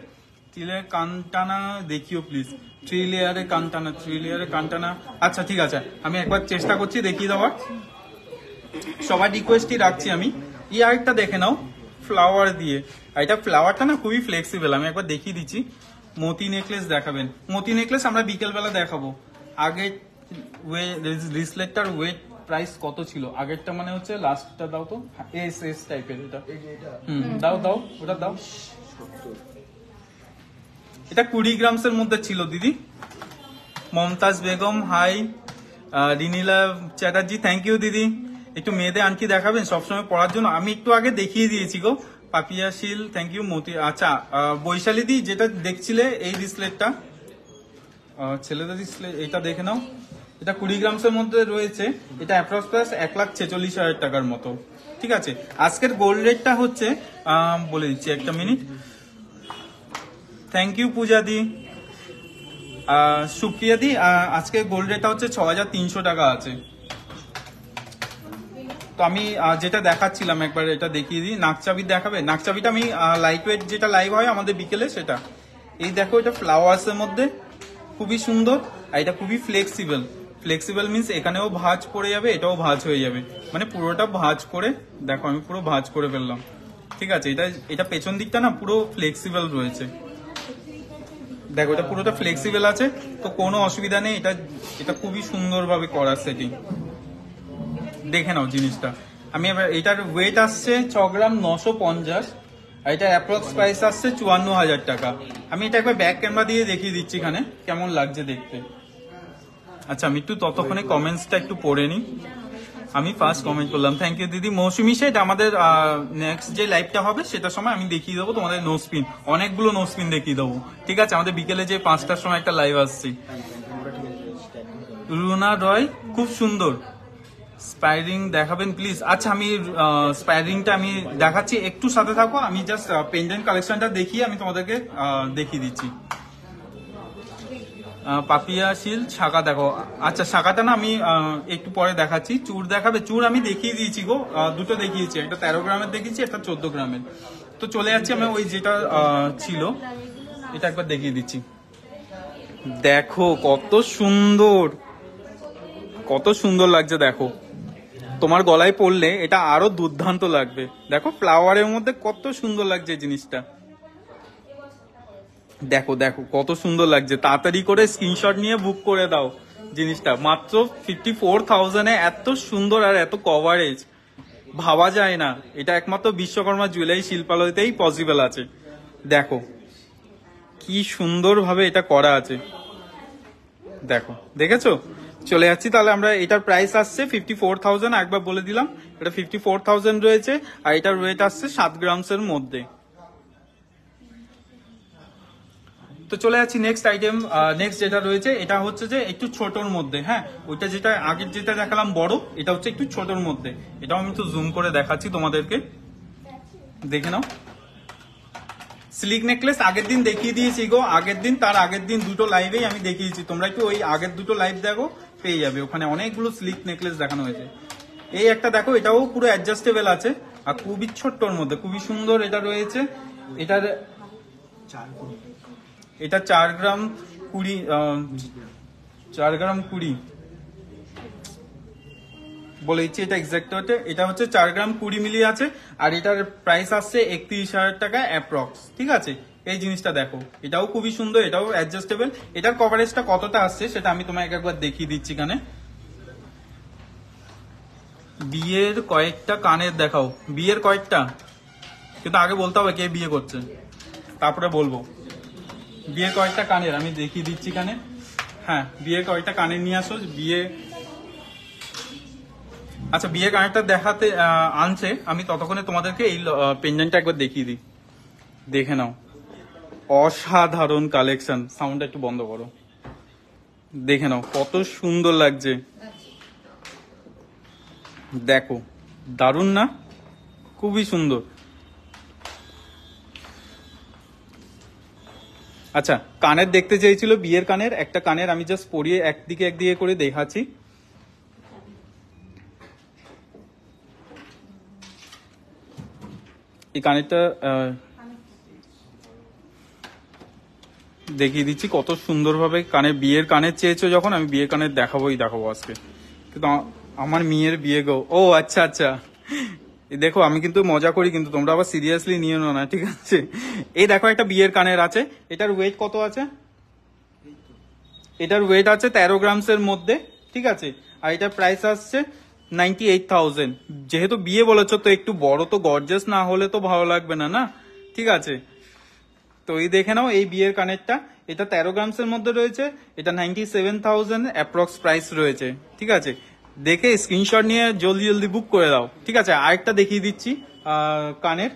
তিলের কানটানা দেখিও প্লিজ, 3 লেয়ারে কানটানা। আচ্ছা ঠিক আছে, আমি একবার চেষ্টা করছি দেখিয়ে দেওয়ার, সবার রিকোয়েস্টই রাখছি আমি। এই আরেকটা দেখে নাও ফ্লাওয়ার দিয়ে, আর এটা ফ্লাওয়ারটা না খুবই ফ্লেক্সিবল, আমি একবার দেখিয়ে দিচ্ছি। মতি নেকলেস দেখাবেন? মতি নেকলেস আমরা বিকেল বেলা দেখাবো। আগে ব্রেসলেটটার ওয়েট প্রাইস কত ছিল আগেরটা, মানে হচ্ছে লাস্টটা দাও তো, এস টাইপের এটা। দাও ওটা দাও। এটা 20 গ্রামস এর মধ্যে ছিল দিদি। Mumtaz Begum hi, Rinila Chatterjee thank you দিদি। একটু মেয়েদের আনকি দেখাবেন সবসময় পড়ার জন্য, আমি একটু আগে দেখিয়ে দিয়েছি গো। পাপিয়াশীল থ্যাংক ইউ। মতি, আচ্ছা বৈশালী দি যেটা দেখছিলে এই ব্রেসলেটটা, ছেলেদের এটা দেখে নাও, এটা 20 গ্রামসের মধ্যে রয়েছে, এটা অ্যাপ্রক্স 1,46,000 টাকার মতো। ঠিক আছে, আজকের গোল্ড রেটটা হচ্ছে বলে দিচ্ছি, একটা মিনিট। থ্যাংক ইউ পূজা দি, সুপ্রিয়া দি। আজকে গোল্ড রেটটা হচ্ছে 6,300 টাকা আছে। তো আমি যেটা দেখাচ্ছিলাম একবার এটা দেখিয়ে দিই। নাকচাবি দেখাবে? নাকচাবিটা আমি লাইট ওয়েট যেটা লাইভ হয় আমাদের বিকেলে সেটা। এই দেখো, এটা ফ্লাওয়ার্সের মধ্যে খুবই সুন্দর, আর এটা খুবই ফ্লেক্সিবল। ফ্লেক্সিবল মিন্স এখানেও ভাঁজ পড়ে যাবে, এটাও ভাঁজ হয়ে যাবে, মানে পুরোটা ভাঁজ করে দেখো, আমি পুরো ভাঁজ করে ফেললাম। ঠিক আছে, এটা পেছন দিকটা না পুরো ফ্লেক্সিবল রয়েছে, দেখো এটা পুরোটা ফ্লেক্সিবল আছে, তো কোনো অসুবিধা নেই। এটা খুবই সুন্দরভাবে করা সেটিং, দেখে নাও জিনিসটা। আমি এবার এটার ওয়েট আসছে 6 গ্রাম 950, আর এটার অ্যাপ্রক্স প্রাইস আসছে 54,000 টাকা। আমি এটা একবার ব্যাক ক্যামেরা দিয়ে দেখিয়ে দিচ্ছি এখানে কেমন লাগছে দেখতে। আচ্ছা, আমি একটু ততক্ষণে কমেন্টসটা একটু পড়ে নিই। আমি ফার্স্ট কমেন্ট করলাম, থ্যাংক ইউ দিদি। মৌসুমি শেঠ, আমাদের নেক্সট যে লাইভটা হবে সেটার সময় আমি দেখিয়ে দেবো তোমাদের নো স্পিন, অনেকগুলো নো স্পিন দেখিয়ে দেবো। ঠিক আছে, আমাদের বিকেলে যে 5টার সময় একটা লাইভ আসছে। রুনা রয়, খুব সুন্দর স্পাইরিং দেখাবেন প্লিজ। আচ্ছা, আমি স্পাইরিংটা আমি দেখাচ্ছি, একটু সাথে থাকো। আমি জাস্ট পেন্ডেন্ট কালেকশনটা দেখিয়ে আমি তোমাদেরকে দেখিয়ে দিচ্ছি। পাপিয়া শিল শাখা দেখো। আচ্ছা, শাখাটা না আমি একটু পরে দেখাচ্ছি। চূড় দেখাবে? চূড় আমি দেখিয়ে দিয়েছি গো, দুটো দেখিয়েছি, একটা 13 গ্রামের দেখিয়েছি, একটা 14 গ্রামের। তো চলে যাচ্ছি আমি ওই যেটা ছিল, এটা একবার দেখিয়ে দিচ্ছি। দেখো কত সুন্দর, কত সুন্দর লাগছে। দেখো তোমার গলায় পড়লে এটা আরো দুর্দান্ত লাগবে। দেখো ফ্লাওয়ারের মধ্যে কত সুন্দর লাগছে জিনিসটা। দেখো দেখো কত সুন্দর লাগছে। তাড়াতাড়ি করে স্ক্রিনশট নিয়ে বুক করে দাও জিনিসটা। মাত্র 54,000-এ এত সুন্দর আর এত কভারেজ ভাবা যায় না। এটা একমাত্র বিশ্বকর্মা জুয়েলারি শিল্পালয়তেই পসিবল আছে। দেখো কি সুন্দর ভাবে এটা করা আছে, দেখো দেখেছো। চলে যাচ্ছি তাহলে আমরা। এটার প্রাইস আসছে 54,000, একবার বলে দিলাম, এটা 54,000 রয়েছে, আর এটার ওয়েট আসছে 7 গ্রামসের মধ্যে। তো চলে যাচ্ছি নেক্সট আইটেম। নেক্সট যেটা রয়েছে এটা হচ্ছে যে একটু ছোটর মধ্যে। হ্যাঁ, ওইটা যেটা আগের যেটা দেখালাম বড়, এটা হচ্ছে একটু ছোটর মধ্যে। এটাও আমি একটু জুম করে দেখাচ্ছি তোমাদেরকে, দেখে নাও। স্লিক নেকলেস আগের দিন দেখিয়ে দিয়েছি গো, আগের দিন তার আগের দিন দুটো লাইভেই আমি দেখিয়েছি। তোমরা একটু ওই আগের দুটো লাইভ দেখো, পেয়ে যাবে, ওখানে অনেকগুলো স্লিক নেকলেস দেখানো হয়েছে। এই একটা দেখো, এটাও পুরো অ্যাডজাস্টেবল আছে, আর খুবই ছোট্টর মধ্যে খুবই সুন্দর এটা রয়েছে। এটা 4 গ্রাম 20, 4 গ্রাম 20 বলে দিচ্ছি, এটা এক্সাক্ট হচ্ছে। এটা হচ্ছে 4 গ্রাম 20 মিলি আছে, আর এটার প্রাইস আসছে 31,000 টাকা অ্যাপ্রক্স। ঠিক আছে, এই জিনিসটা দেখো, এটাও খুবই সুন্দর, এটাও অ্যাডজাস্টেবল। এটার কভারেজটা কতটা আসছে সেটা আমি তোমাকে একবার দেখিয়ে দিচ্ছি। এখানে বিয়ের কয়েকটা কানের দেখাও। বিয়ের কয়েকটা, কিন্তু আগে বলতে হবে কে বিয়ে করছে, তারপরে বলবো। বিয়ের কয়েকটা কানের আমি দেখিয়ে দিচ্ছি এখানে। হ্যাঁ, বিয়ের কয়েকটা কানের নিয়ে আসো। আচ্ছা, বিয়ের কানেরটা দেখাতে আনছে, আমি ততক্ষণে তোমাদেরকে এই পেন্ডেন্টটা একবার দেখিয়ে দিই, দেখে নাও। অসাধারণ কালেকশন। সাউন্ডটা একটু বন্ধ করো, দেখে নাও কত সুন্দর লাগছে। দেখো দারুণ না, খুবই সুন্দর। আচ্ছা, কানের দেখতে চেয়েছিল, বিয়ের কানের একটা কানের আমি জাস্ট পরিয়ে একদিকে করে দেখাচ্ছি। এই কানেরটা দেখিয়ে দিচ্ছি কত সুন্দরভাবে কানের। বিয়ের কানের চেয়েছো যখন, আমি বিয়ের কানের দেখাবো আজকে, কিন্তু আমার মেয়ের বিয়ে গো। ও আচ্ছা আচ্ছা, দেখো আমি কিন্তু মজা করি, কিন্তু তোমরা আবার সিরিয়াসলি নিয়ে নাও না, ঠিক আছে। এই দেখো একটা বিয়ের কানের আছে, এটার ওয়েট কত আছে? এটার ওয়েট আছে 13 গ্রামসের মধ্যে। ঠিক আছে, আর এটার প্রাইস আসছে 98,000। যেহেতু বিয়ে বলেছো, তো একটু বড় তো গর্জাস না হলে তো ভালো লাগবে না, না? ঠিক আছে, তো এই দেখে নাও এই বিয়ের কানেরটা, এটা 13 গ্রামসের মধ্যে রয়েছে, এটা 97,000 অ্যাপ্রক্স প্রাইস রয়েছে। ঠিক আছে, দেখে স্ক্রিনশট নিয়ে জলদি জলদি বুক করে দাও। ঠিক আছে, আরেকটা দেখিয়ে দিচ্ছি কানের।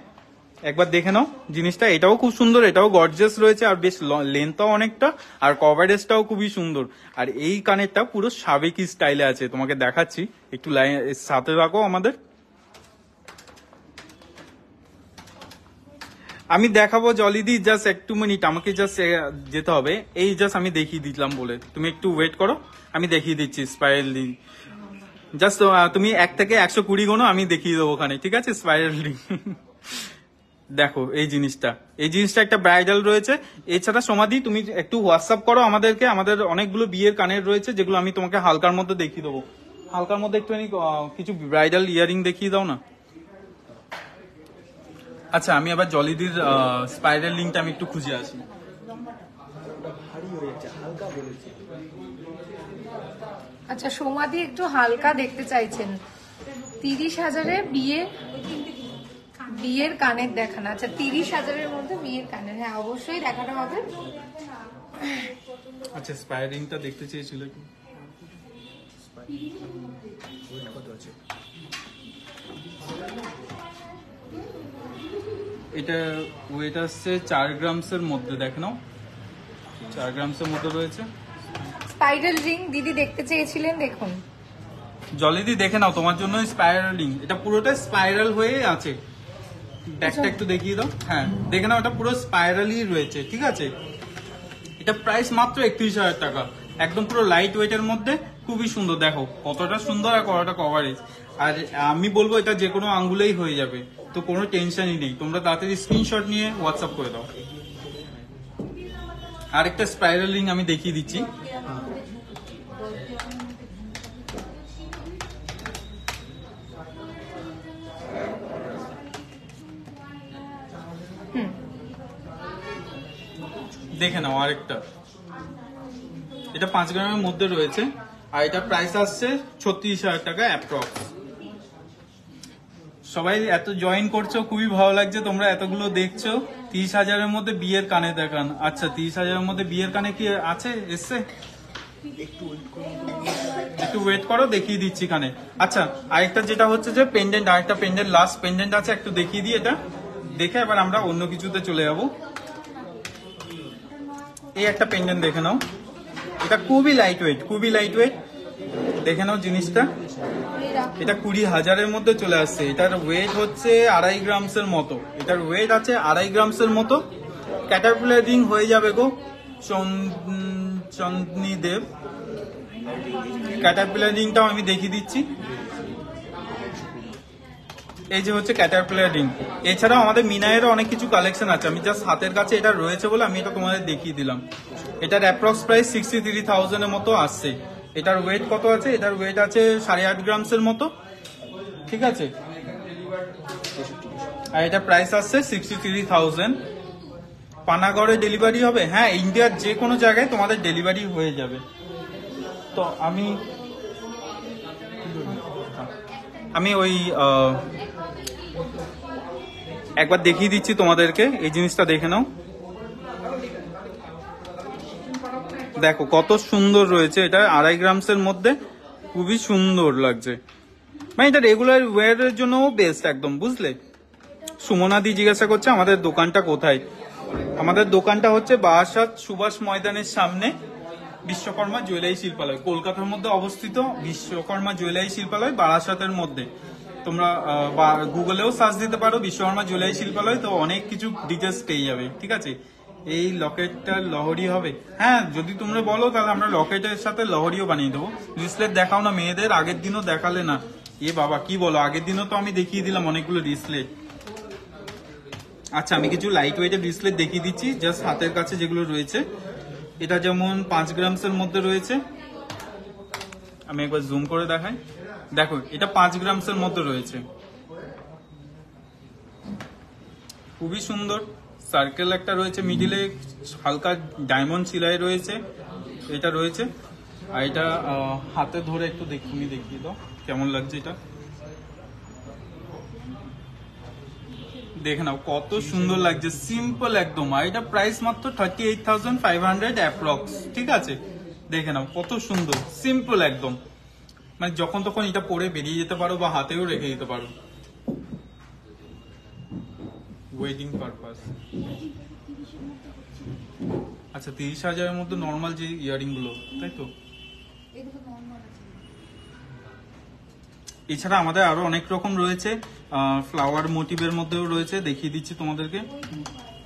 একবার দেখে নাও জিনিসটা, এটাও খুব সুন্দর, এটাও গর্জিয়াস রয়েছে আর বেশ লেন্থটাও অনেকটা আর কভারেজটাও খুবই সুন্দর। আর এই কানেরটা পুরো সাবেকি স্টাইলে আছে, তোমাকে দেখাচ্ছি, একটু সাথে রাখো আমাদের। আমি দেখাবো জলিদি, জাস্ট একটু মিনিট, আমাকে জাস্ট যেতে হবে, এই জাস্ট আমি দেখিয়ে দিলাম বলে, তুমি একটু ওয়েট করো, আমি দেখিয়ে দিচ্ছি স্পাইরাল রিং। জাস্ট তুমি 1 থেকে 120 গোনো, আমি দেখিয়ে দেবো ওখানে, ঠিক আছে? স্পাইরাল রিং দেখো এই জিনিসটা একটা ব্রাইডাল রয়েছে। এছাড়া সমাধি তুমি একটু হোয়াটসঅ্যাপ করো আমাদেরকে, আমাদের অনেকগুলো বিয়ের কানের রয়েছে যেগুলো আমি তোমাকে হালকার মধ্যে দেখিয়ে দেবো। হালকার মধ্যে একটুখানি কিছু ব্রাইডাল ইয়ারিং দেখিয়ে দাও না। আচ্ছা আমি আবার জলিদির স্পাইরাল লিংকটা আমি একটু খুঁজে আসি।
আচ্ছা সমাধি একটু হালকা দেখতে চাইছেন, 30,000-এ বিয়ের কানের দেখানো। আচ্ছা 30,000-এর মধ্যে বিয়ের কানের, হ্যাঁ অবশ্যই দেখানো হবে।
আচ্ছা স্পাইরিংটা দেখতে চেয়েছিল কি? এটা ওয়েট আসছে 4 গ্রামসের মধ্যে, দেখে নাও 4 গ্রামসের মধ্যে রয়েছে।
স্পাইরাল রিং দিদি দেখতে চেয়েছিলেন, দেখুন
জলিদি দেখে নাও, তোমার জন্য স্পাইরাল রিং, এটা পুরোটা স্পাইরাল হয়ে আছে। ব্যাকটা একটু দেখিয়ে দাও, হ্যাঁ দেখে নাও, এটা পুরো স্পাইরালই রয়েছে, ঠিক আছে? এটা প্রাইস মাত্র 31,000 টাকা, একদম পুরো লাইট ওয়েটের মধ্যে, খুবই সুন্দর। দেখো কতটা সুন্দর আর কতটা কভারেজ। আর আমি বলবো এটা যে কোনো আঙ্গুলেই হয়ে যাবে, তো কোনো টেনশনই নেই। তোমরা তাড়াতাড়ি স্ক্রিনশট নিয়ে হোয়াটসঅ্যাপ করে দাও। আরেকটা স্পাইরাল রিং আমি দেখিয়ে দিচ্ছি। দেখে নাও আরেকটা, এটা 5 গ্রামের মধ্যে রয়েছে আর এটা প্রাইস আসছে 36,000 টাকা অ্যাপ্রক্স। সবাই এত জয়েন করছো, খুবই ভালো লাগছে, তোমরা এতগুলো দেখছো। 30,000-এর মধ্যে বিয়ের কানে দেখান। আচ্ছা 30,000-এর মধ্যে বিয়ের কানে কি আছে এসছে? একটু ওয়েট করো, দেখিয়ে দিচ্ছি কানে। আচ্ছা আরেকটা যেটা হচ্ছে যে পেন্ডেন্ট, আরেকটা পেন্ডেন্ট, লাস্ট পেন্ডেন্ট আছে, একটু দেখিয়ে দিই। এটা দেখে এবার আমরা অন্য কিছুতে চলে যাবো। এই একটা পেন্ডেন্ট দেখে নাও, এটা খুবই লাইট ওয়েট, দেখে নাও জিনিসটা। এটা 20,000-এর মধ্যে চলে আসছে। এটার ওয়েট হচ্ছে 2.5 গ্রামসের মতো, এটার ওয়েট আছে 2.5 গ্রামসের মতো। ক্যাটারপিলার রিং হয়ে যাবে গো চন্দনী দেব। ক্যাটারপিলার রিংটাও আমি দেখিয়ে দিচ্ছি, এই যে হচ্ছে ক্যাটারপিলার রিং। এছাড়াও আমাদের মিনায়েরও অনেক কিছু কালেকশন আছে, আমি জাস্ট হাতের কাছে এটা রয়েছে বলে আমি এটা তোমাদের দেখিয়ে দিলাম। এটার অ্যাপ্রক্স প্রাইস 63,000-এর মতো আসছে। এটার ওয়েট কত আছে? এটার ওয়েট আছে 8.5 গ্রামসের মতো, ঠিক আছে? আর এটা প্রাইস আসছে 63,000। পানাগড়ে ডেলিভারি হবে, হ্যাঁ ইন্ডিয়ার যে কোনো জায়গায় তোমাদের ডেলিভারি হয়ে যাবে। তো আমি ওই একবার দেখিয়ে দিচ্ছি তোমাদেরকে, এই জিনিসটা দেখে নাও। দেখো কত সুন্দর রয়েছে, এটা 2.5 গ্রামসের মধ্যে, খুবই সুন্দর লাগছে। মানে এটা রেগুলার ওয়্যারের জন্য বেস্ট একদম, বুঝলে? সুমনাদি জিজ্ঞাসা করছে আমাদের দোকানটা কোথায়। আমাদের দোকানটা হচ্ছে বারাসাত সুভাষ ময়দানের সামনে, বিশ্বকর্মা জুয়েলারি শিল্পালয়, কলকাতার মধ্যে অবস্থিত। বিশ্বকর্মা জুয়েলারি শিল্পালয় বারাসাতের মধ্যে, তোমরা গুগলেও সার্চ দিতে পারো বিশ্বকর্মা জুয়েলারি শিল্পালয়, তো অনেক কিছু ডিটেলস পেয়ে যাবে, ঠিক আছে? এই লকেটটা লহরি হবে, হ্যাঁ যদি তোমরা বলো তাহলে আমরা লকেটের সাথে লহরিও বানিয়ে দেবো। রিসলেট দেখাও না মেয়েদের, আগের দিনও দেখালে না। এ বাবা কি বলো, আগের দিনও তো আমি দেখিয়ে দিলাম অনেকগুলো রিসলেট। আচ্ছা আমি কিছু লাইট ওয়েটের রিসলেট দেখিয়ে দিচ্ছি, জাস্ট হাতের কাছে যেগুলো রয়েছে। এটা যেমন 5 গ্রামসের মধ্যে রয়েছে, আমি একবার জুম করে দেখাই। দেখো এটা 5 গ্রামসের মধ্যে রয়েছে, খুবই সুন্দর। সার্কেল একটা রয়েছে, মিডিলে হালকা ডায়মন্ড সিলাই রয়েছে, এটা রয়েছে। আর এটা হাতে ধরে একটু দেখিয়ে দাও কেমন লাগছে। এটা দেখে নাও কত সুন্দর লাগছে, সিম্পল একদম। আর এটা প্রাইস মাত্র 38,500 অ্যাপ্রক্স, ঠিক আছে? দেখে নাও কত সুন্দর, সিম্পল একদম। মানে যখন তখন এটা পরে বেরিয়ে যেতে পারো বা হাতেও রেখে দিতে পারো। Wedding purpose. আচ্ছা 30,000-এর মধ্যে নর্মাল যে ইয়ারিং গুলো, তাই তো? এছাড়া আমাদের আরো অনেক রকম রয়েছে, ফ্লাওয়ার মোটিভের মধ্যেও রয়েছে, দেখিয়ে দিচ্ছি তোমাদেরকে।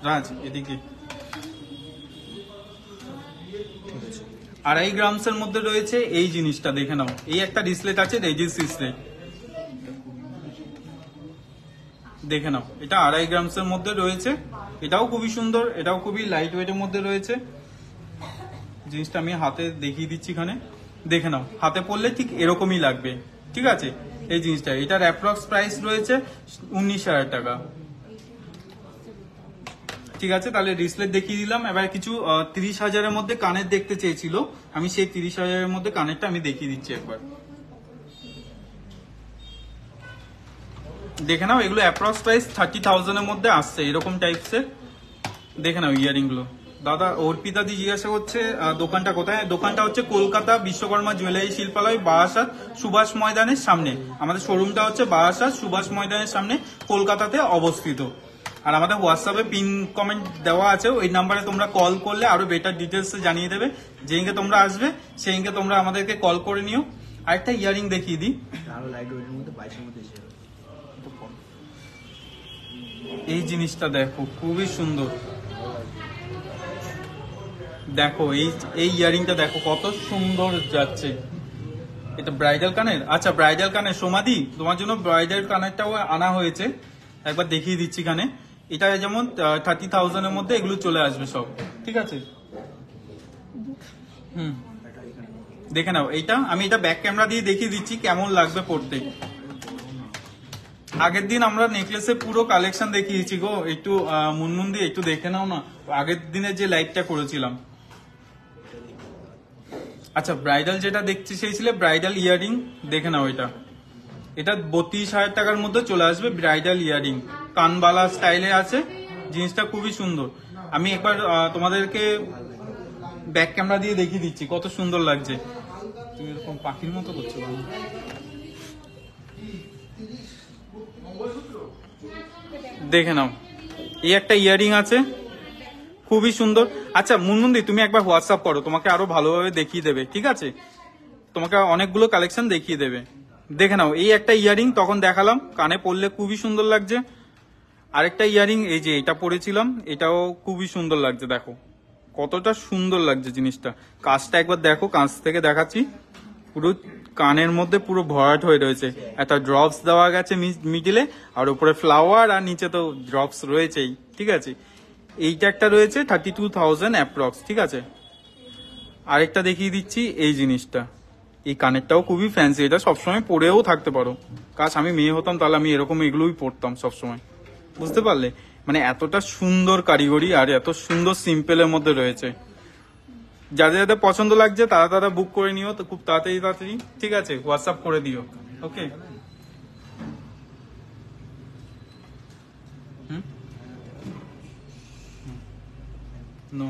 রাজ এদিকে 2.5 গ্রামসের মধ্যে রয়েছে এই জিনিসটা, দেখে নাও। এই একটা ডিসপ্লেট আছে, রেজিস ডিসপ্লে, দেখে নাও। এটা 2.5 গ্রামসের মধ্যে রয়েছে, এটাও খুবই সুন্দর, এটাও খুবই লাইট ওয়েটের মধ্যে রয়েছে। জিনিসটা আমি হাতে দেখিয়ে দিচ্ছি এখানে, দেখে নাও। হাতে পড়লে ঠিক এরকমই লাগবে, ঠিক আছে? এই জিনিসটা, এটার অ্যাপ্রক্স প্রাইস রয়েছে 19,000 টাকা। ঠিক আছে, তাহলে ডিসপ্লে দেখিয়ে দিলাম। এবার কিছু 30,000-এর মধ্যে কানের দেখতে চেয়েছিল, আমি সেই 30,000-এর মধ্যে কানেরটা আমি দেখিয়ে দিচ্ছি একবার। দেখে নাও, এগুলো অ্যাপ্রক্স প্রাইস 30,000-এর মধ্যে আসছে, এরকম টাইপসের। দেখে নাও ইয়ারিং গুলো। দাদা অর্পিতা দি জিজ্ঞাসা করছে দোকানটা কোথায়? দোকানটা হচ্ছে কলকাতা বিশ্বকর্মা জুয়েলারি শিল্পালয়, বারাসাত সুভাষ ময়দানের সামনে। আমাদের শোরুমটা হচ্ছে বারাসাত সুভাষ ময়দানের সামনে, কলকাতাতে অবস্থিত। আর আমাদের হোয়াটসঅ্যাপে পিন কমেন্ট দেওয়া আছে, ওই নাম্বারে তোমরা কল করলে আরো বেটার ডিটেলস জানিয়ে দেবে। যেদিনকে তোমরা আসবে সেদিনকে তোমরা আমাদেরকে কল করে নিও। আরেকটা ইয়ারিং দেখিয়ে দিই, এই জিনিসটা দেখো, খুবই সুন্দর। দেখো এই ইয়ারিংটা দেখো কত সুন্দর যাচ্ছে। এটা ব্রাইডাল কানের। আচ্ছা ব্রাইডাল কানের, সোমাদি তোমার জন্য ব্রাইডাল কানেরটাও আনা হয়েছে, একবার দেখিয়ে দিচ্ছি এখানে। এটা যেমন 30,000-এর মধ্যে এগুলো চলে আসবে সব, ঠিক আছে? দেখে নাও। এইটা আমি এটা ব্যাক ক্যামেরা দিয়ে দেখিয়ে দিচ্ছি কেমন লাগবে পড়তে। আগের দিন আমরা নেকলেসের পুরো কালেকশন দেখিয়েছি গো, একটু মুনমুন দিয়ে একটু দেখে নাও না, আগের দিনের যে লাইভটা করেছিলাম। আচ্ছা ব্রাইডাল যেটা দেখতে চেয়েছিলে, ব্রাইডাল ইয়ারিং দেখে নাও। এটা 32,000 টাকার মধ্যে চলে আসবে ব্রাইডাল ইয়ারিং, কানবালা স্টাইলে আছে। জিনিসটা খুবই সুন্দর। আমি একবার তোমাদেরকে ব্যাক ক্যামেরা দিয়ে দেখিয়ে দিচ্ছি কত সুন্দর লাগছে। তুমি এরকম পাখির মতো করছো, দেখে নাও। এই একটা ইয়ারিং আছে, খুবই সুন্দর। আচ্ছা মুনমুন্দি তুমি একবার হোয়াটসঅ্যাপ করো, তোমাকে আরো ভালোভাবে দেখিয়ে দেবে, ঠিক আছে? তোমাকে অনেকগুলো কালেকশন দেখিয়ে দেবে। দেখে নাও, এই একটা ইয়ারিং তখন দেখালাম, কানে পরলে খুবই সুন্দর লাগছে। আরেকটা ইয়ারিং এই যে এটা পরেছিলাম, এটাও খুবই সুন্দর লাগছে। দেখো কতটা সুন্দর লাগছে জিনিসটা। কাজটা একবার দেখো, কাছ থেকে দেখাচ্ছি। পুরো কানের মধ্যে পুরো ভরাট হয়ে রয়েছে, একটা ড্রপস দেওয়া গেছে মিডিলে, আর উপরে ফ্লাওয়ার, আর নিচে তো ড্রপস রয়েছেই, ঠিক আছে? এইটা একটা রয়েছে 32,000 অ্যাপ্রক্স, ঠিক আছে? আরেকটা দেখিয়ে দিচ্ছি এই জিনিসটা। এই কানেরটাও খুবই ফ্যান্সি, এটা সবসময় পরেও থাকতে পারো। কাজ আমি মেয়ে হতাম তাহলে আমি এরকম এগুলোই পরতাম সবসময়, বুঝতে পারলে? মানে এতটা সুন্দর কারিগরি আর এত সুন্দর সিম্পলের মধ্যে রয়েছে। যাদের যাদের পছন্দ লাগছে তারা বুক করে নিও, তো খুব তাড়াতাড়ি, ঠিক আছে? হোয়াটসঅ্যাপ করে দিও, ওকে? নো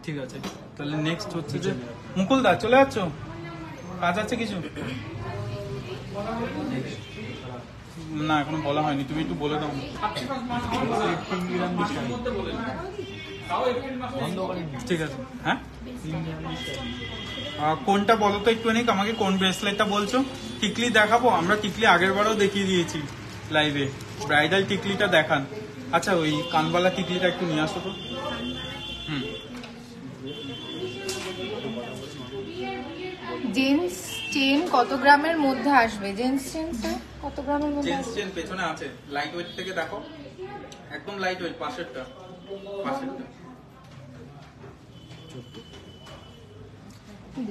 ঠিক আছে। তাহলে নেক্সট হচ্ছে যে মুকুল দা, চলে যাচ্ছ? কাজ আছে কিছু? না এখনো বলা হয়নি, তুমি একটু বলে দাও। ঠিক আছে, হ্যাঁ কোনটা বলো তো একটু, আমাকে কোন ব্রেসলেটটা বলছো? টিকলি দেখাবো আমরা, টিকলি আগের বারও দেখিয়ে দিয়েছি লাইভে, ব্রাইডাল টিকলিটা দেখান। আচ্ছা ওই কানবালা টিকলিটা একটু নিয়ে আসো তো।
জেন্টস চেন কত গ্রামের মধ্যে আসবে? জেন্টস চেন কত গ্রামের মধ্যে?
জেন্টস চেন পেছনে আছে, লাইট ওয়েট থেকে দেখো, একদম লাইট ওয়েট, পাশেরটা।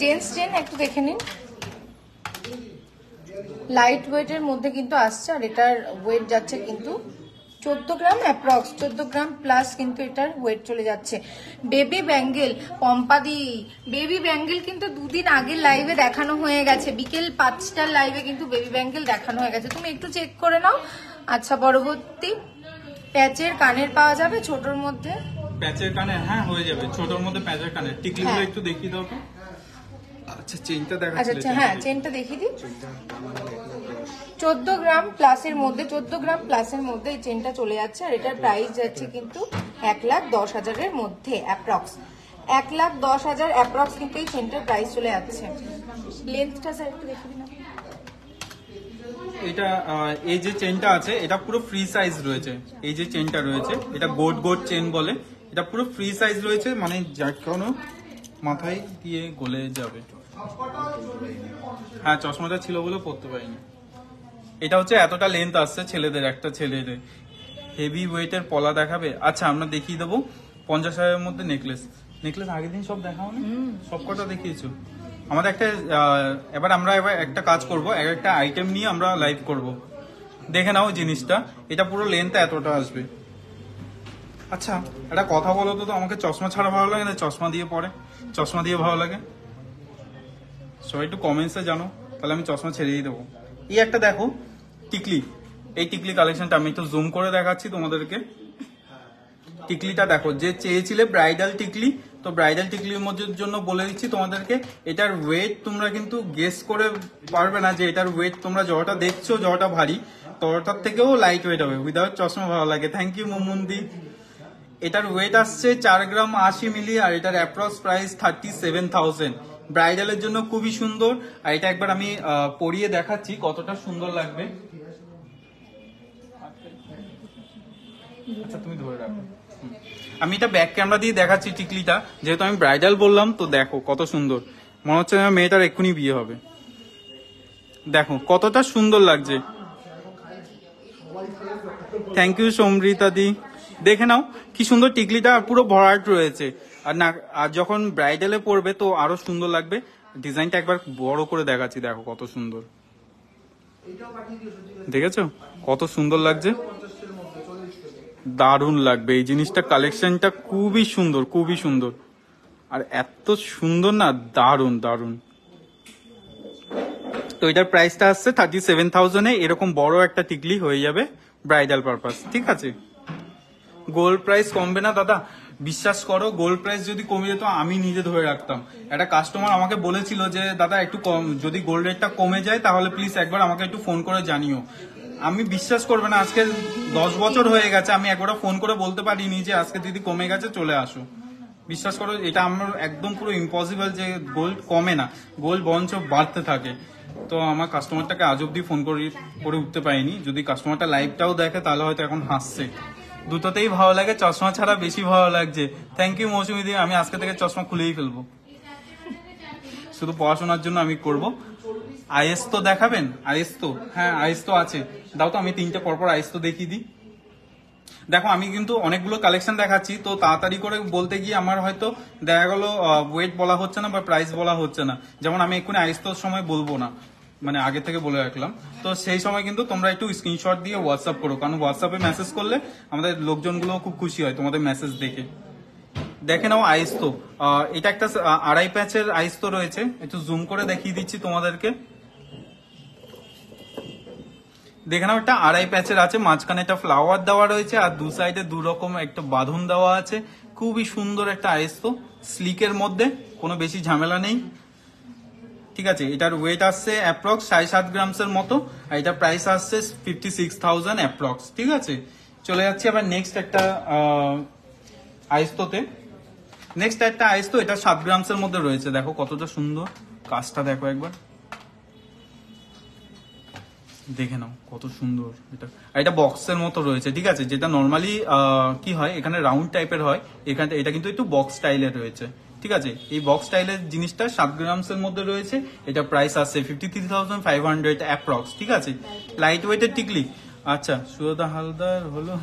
জেন্টস চেন একটু দেখে নিন, লাইট ওয়েটের মধ্যে কিন্তু আসছে, আর এটার ওয়েট যাচ্ছে কিন্তু 14 গ্রাম অ্যাপ্রক্স, 14 গ্রাম প্লাস কিন্তু এটার ওয়েট চলে যাচ্ছে। বেবি ব্যাঙ্গেল, পম্পাদি বেবি ব্যাঙ্গেল কিন্তু দুদিন আগে লাইভে দেখানো হয়ে গেছে, বিকেল 5টার লাইভে কিন্তু বেবি ব্যাঙ্গেল দেখানো হয়ে গেছে, তুমি একটু চেক করে নাও। আচ্ছা পরবর্তী প্যাচের কানের পাওয়া যাবে ছোটর মধ্যে?
প্যাচের কানের, হ্যাঁ হয়ে যাবে, ছোটর মধ্যে প্যাচের কানের। টিকলিগুলো একটু দেখিয়ে দাও তো। আচ্ছা চেনটা দেখা।
আচ্ছা হ্যাঁ চেনটা দেখিয়ে দিই। 14 গ্রাম প্লাসের মধ্যে 14 গ্রাম প্লাসের মধ্যে এই চেনটা চলে যাচ্ছে আর এটার প্রাইস যাচ্ছে কিন্তু 1,10,000-এর মধ্যে অ্যাপ্রক্স 1,10,000 অ্যাপ্রক্স কিন্তু এই চেনটার প্রাইস চলে যাচ্ছে। লেন্থটা স্যার একটু দেখে দিন আপনি।
এটা এই যে চেনটা আছে এটা পুরো ফ্রি সাইজ রয়েছে। এই যে চেনটা রয়েছে এটা গোট গোট চেন বলে, এটা পুরো ফ্রি সাইজ রয়েছে, মানে যার কোনো মাথায় দিয়ে গলে যাবে। হ্যাঁ চশমাটা ছিল বলে পড়তে পারিনি। এটা হচ্ছে এতটা লেন্থ আসছে ছেলেদের, একটা ছেলেদের হেভি ওয়েটের পলা দেখাবে। আচ্ছা আমরা দেখিয়ে দেবো 50,000-এর মধ্যে নেকলেস। নেকলেস আগের দিন সব দেখাও না, সব কটা দেখিয়েছো। আমাদের একটা এবার একটা কাজ করব, একটা আইটেম নিয়ে আমরা লাইভ করব। দেখে নাও জিনিসটা, এটা পুরো লেন্থ এতটা আসবে। আচ্ছা একটা কথা বলো তো, আমাকে চশমা ছাড়া ভালো লাগে না চশমা দিয়ে পরে চশমা দিয়ে ভালো লাগে? সবাই একটু কমেন্টসে জানো, তাহলে আমি চশমা ছেড়েই দেবো। এই একটা দেখো টিকলি, এই টিকলি কালেকশনটা আমি একটু জুম করে দেখাচ্ছি তোমাদেরকে। টিকলিটা দেখো, যে চেয়েছিলে ব্রাইডাল টিকলি, তো ব্রাইডাল টিকলির মধ্যে জন্য বলে দিচ্ছি তোমাদেরকে, এটার ওয়েট তোমরা কিন্তু গেস করে পারবে না যে এটার ওয়েট তোমরা যতটা দেখছো যতটা ভারী ততটার থেকেও লাইট ওয়েট হবে। উইদাউট চশমা ভালো লাগে। থ্যাংক ইউ মুমুন্দি। এটার ওয়েট আসছে 4 গ্রাম 80 মিলি আর এটার অ্যাপ্রক্স প্রাইস 37,000। ব্রাইডালের জন্য খুবই সুন্দর। আর এটা একবার আমি পরিয়ে দেখাচ্ছি কতটা সুন্দর লাগবে। আচ্ছা তুমি ধরে রাখো। আমি এটা ব্যাক ক্যামেরা দিয়ে দেখাচ্ছি টিকলিটা, যেহেতু আমি ব্রাইডাল বললাম। তো দেখো কত সুন্দর, মনে হচ্ছে আমার মেয়েটার এক্ষুনি বিয়ে হবে। দেখো কতটা সুন্দর লাগছে। থ্যাংক ইউ সমৃতা দি। দেখে নাও কি সুন্দর টিকলিটা, পুরো ভরাট রয়েছে। আর যখন ব্রাইডালে পরবে তো আরো সুন্দর লাগবে। ডিজাইনটা একবার বড় করে দেখাচ্ছি, দেখো কত সুন্দর, দেখেছো কত সুন্দর লাগছে, দারুণ লাগবে এই জিনিসটা। কালেকশনটা খুবই সুন্দর, খুবই সুন্দর, আর এত সুন্দর না, দারুণ দারুণ। তো এটার প্রাইসটা আসছে 37,000-এ। এরকম বড় একটা টিকলি হয়ে যাবে ব্রাইডাল পারপাস। ঠিক আছে, গোল্ড প্রাইস কমবে না দাদা, বিশ্বাস করো। গোল্ড প্রাইস যদি কমে যেত আমি নিজে ধরে রাখতাম। একটা কাস্টমার আমাকে বলেছিল যে দাদা একটু কম, যদি গোল্ড রেটটা কমে যায় তাহলে প্লিজ একবার আমাকে একটু ফোন করে জানিও। আমি বিশ্বাস করবে না, আজকে 10 বছর হয়ে গেছে আমি একবার ফোন করে বলতে পারিনি যে আজকে দিদি কমে গেছে চলে আসো। বিশ্বাস করো, এটা আমার একদম পুরো ইম্পসিবল যে গোল্ড কমে না, গোল্ড বরঞ্চ বাড়তে থাকে। তো আমার কাস্টমারটাকে আজ অব্দি ফোন করে উঠতে পারিনি। যদি কাস্টমারটা লাইভটাও দেখে তাহলে হয়তো এখন হাসছে। দুটোতেই ভালো লাগে, চশমা ছাড়া বেশি ভালো লাগছে। থ্যাংক ইউ মৌসুমি দি। আমি আজকে থেকে চশমা খুলেই ফেলবো, শুধু পড়াশোনার জন্য আমি করব। আইএস তো দেখাবেন? আইএস তো, হ্যাঁ আইএস তো আছে, দাও তো আমি 3টে পরপর আইএস তো দেখিয়ে দিই। দেখো আমি কিন্তু অনেকগুলো কালেকশন দেখাচ্ছি, তো তাড়াতাড়ি করে বলতে গিয়ে আমার হয়তো দেখা গেল ওয়েট বলা হচ্ছে না বা প্রাইস বলা হচ্ছে না। যেমন আমি এক্ষুনি আইএস তোর সময় বলবো না, মানে আগে থেকে বলে রাখলাম। তো সেই সময় কিন্তু তোমরা একটু স্ক্রিনশট দিয়ে হোয়াটসঅ্যাপ করো, কারণ হোয়াটসঅ্যাপে মেসেজ করলে আমাদের লোকজনগুলো খুব খুশি হয় তোমাদের মেসেজ দেখে। দেখে নাও আইস্তো, এটা একটা 2.5 প্যাচের আইস্তো রয়েছে, একটু জুম করে দেখিয়ে দিচ্ছি তোমাদেরকে। দেখে নাও, একটা 2.5 প্যাচের আছে, মাঝখানে একটা ফ্লাওয়ার দেওয়া রয়েছে আর দু সাইডে 2 রকম একটা বাঁধন দেওয়া আছে। খুবই সুন্দর একটা আইস্তো, স্লিকের মধ্যে, কোনো বেশি ঝামেলা নেই। ঠিক আছে, এটার ওয়েট আসছে অ্যাপ্রক্স 7.5 গ্রামসের মতো আর এটার প্রাইস আসছে 56,000 অ্যাপ্রক্স। ঠিক আছে, চলে যাচ্ছি আবার নেক্সট একটা আইস্তোতে। নেক্সট একটা আইস্তো, এটা 7 গ্রামসের মধ্যে রয়েছে। দেখো কতটা সুন্দর কাজটা, দেখো একবার দেখে নাও কত সুন্দর এটা। আর এটা বক্সের মতো রয়েছে। ঠিক আছে, যেটা নর্মালি কি হয় এখানে রাউন্ড টাইপের হয়, এখানে এটা কিন্তু একটু বক্স স্টাইলের রয়েছে। ঠিক আছে, এই বক্স স্টাইলের জিনিসটা 7 গ্রামসের মধ্যে রয়েছে। এটা প্রাইস আসছে 53,500 অ্যাপ্রক্স। ঠিক আছে, লাইট ওয়েটের টিকলি। আচ্ছা সুরদা হালদার হলো,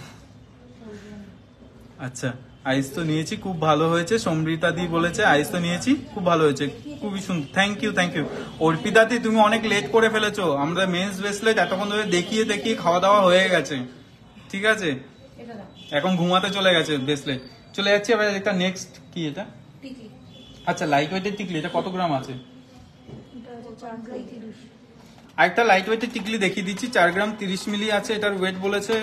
আচ্ছা আইস তো নিয়েছি, খুব ভালো হয়েছে। সমৃতা দি বলেছে আইস তো নিয়েছি, খুব ভালো হয়েছে, খুবই সুন্দর। Thank you thank you. Arpita di তুমি অনেক লেট করে ফেলেছো, আমরা মেন্স ব্রেসলেট এতক্ষণ ধরে দেখিয়ে দেখিয়ে খাওয়া দাওয়া হয়ে গেছে। ঠিক আছে, এখন ঘুমাতে চলে গেছে ব্রেসলেট। চলে যাচ্ছি আবার একটা নেক্সট, কি এটা? আচ্ছা লাইট ওয়েটের টিকলি, এটা কত গ্রাম আছে? আরেকটা লাইট ওয়েটের টিকলি দেখিয়ে দিচ্ছি, 4 গ্রাম 30 মিলি আছে। এটার ওয়েট বলেছে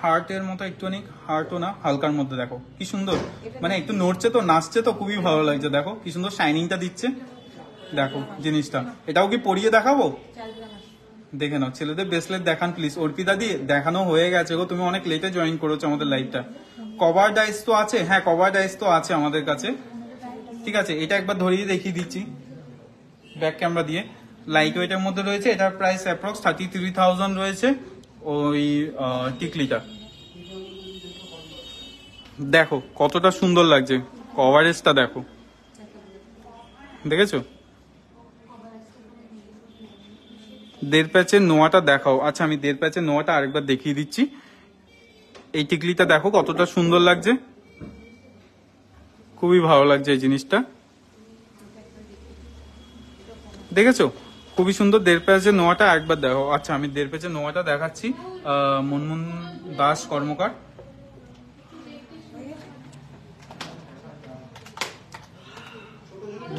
হার্টের মতো, একটুখানি হার্টও না, হালকার মধ্যে। দেখো কি সুন্দর, মানে একটু নড়ছে তো, নাচছে তো, খুবই ভালো লাগছে। দেখো কি সুন্দর শাইনিংটা দিচ্ছে, দেখো জিনিসটা। এটাও কি পরিয়ে দেখাবো? দেখে নাও, ছেলেদের ব্রেসলেট দেখান প্লিজ। অর্পিতা দি দেখানো হয়ে গেছে গো, তুমি অনেক লেটে জয়েন করেছো আমাদের লাইভটা। কভার ডাইস তো আছে, হ্যাঁ কভার ডাইস তো আছে আমাদের কাছে, ঠিক আছে। এটা একবার ধরিয়ে দেখিয়ে দিচ্ছি ব্যাক ক্যামেরা দিয়ে। লাইট ওয়েটের মধ্যে রয়েছে, এটার প্রাইস অ্যাপ্রক্স 33,000 রয়েছে। ওই টিকলিটা দেখো কতটা সুন্দর লাগছে, কভারেজটা দেখো, দেখেছো? দেড় প্যাচের নোয়াটা দেখাও। আচ্ছা আমি দেড় প্যাচের নোয়াটা আরেকবার দেখিয়ে দিচ্ছি। এই টিকলিটা দেখো কতটা সুন্দর লাগছে, খুবই ভালো লাগছে এই জিনিসটা, দেখেছো? খুবই সুন্দর। দেড় প্যাচের নোয়াটা একবার দেখো। আচ্ছা আমি দেড় প্যাচের নোয়াটা দেখাচ্ছি। মুনমুন দাস কর্মকার,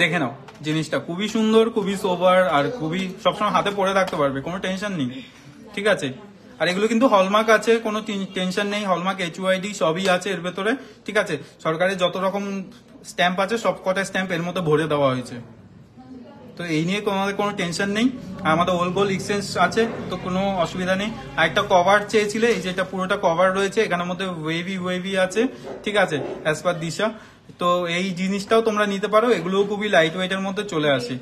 দেখে নাও জিনিসটা, খুবই সুন্দর, খুবই সোবার, আর খুবই সবসময় হাতে পরে রাখতে পারবে, কোনো টেনশন নেই, ঠিক আছে। আর এগুলো কিন্তু হলমার্ক আছে, কোনো টেনশন নেই, হলমার্ক HUID সবই আছে এর ভেতরে, ঠিক আছে। সরকারের যত রকম স্ট্যাম্প আছে সব কটা স্ট্যাম্প এর মধ্যে ভরে দেওয়া হয়েছে, তো এই নিয়ে তোমাদের কোনো টেনশন নেই। আর আমাদের ওল্ড গোল্ড এক্সচেঞ্জ আছে, তো কোনো অসুবিধা নেই। আর একটা কভার চেয়েছিলে, এই যেটা পুরোটা কভার রয়েছে, এখানের মধ্যে ওয়েভি আছে, ঠিক আছে, অ্যাজ পার দিশা। তো এই জিনিসটাও তোমরা নিতে পারো, এগুলোও খুবই লাইট ওয়েটের মধ্যে চলে আসে।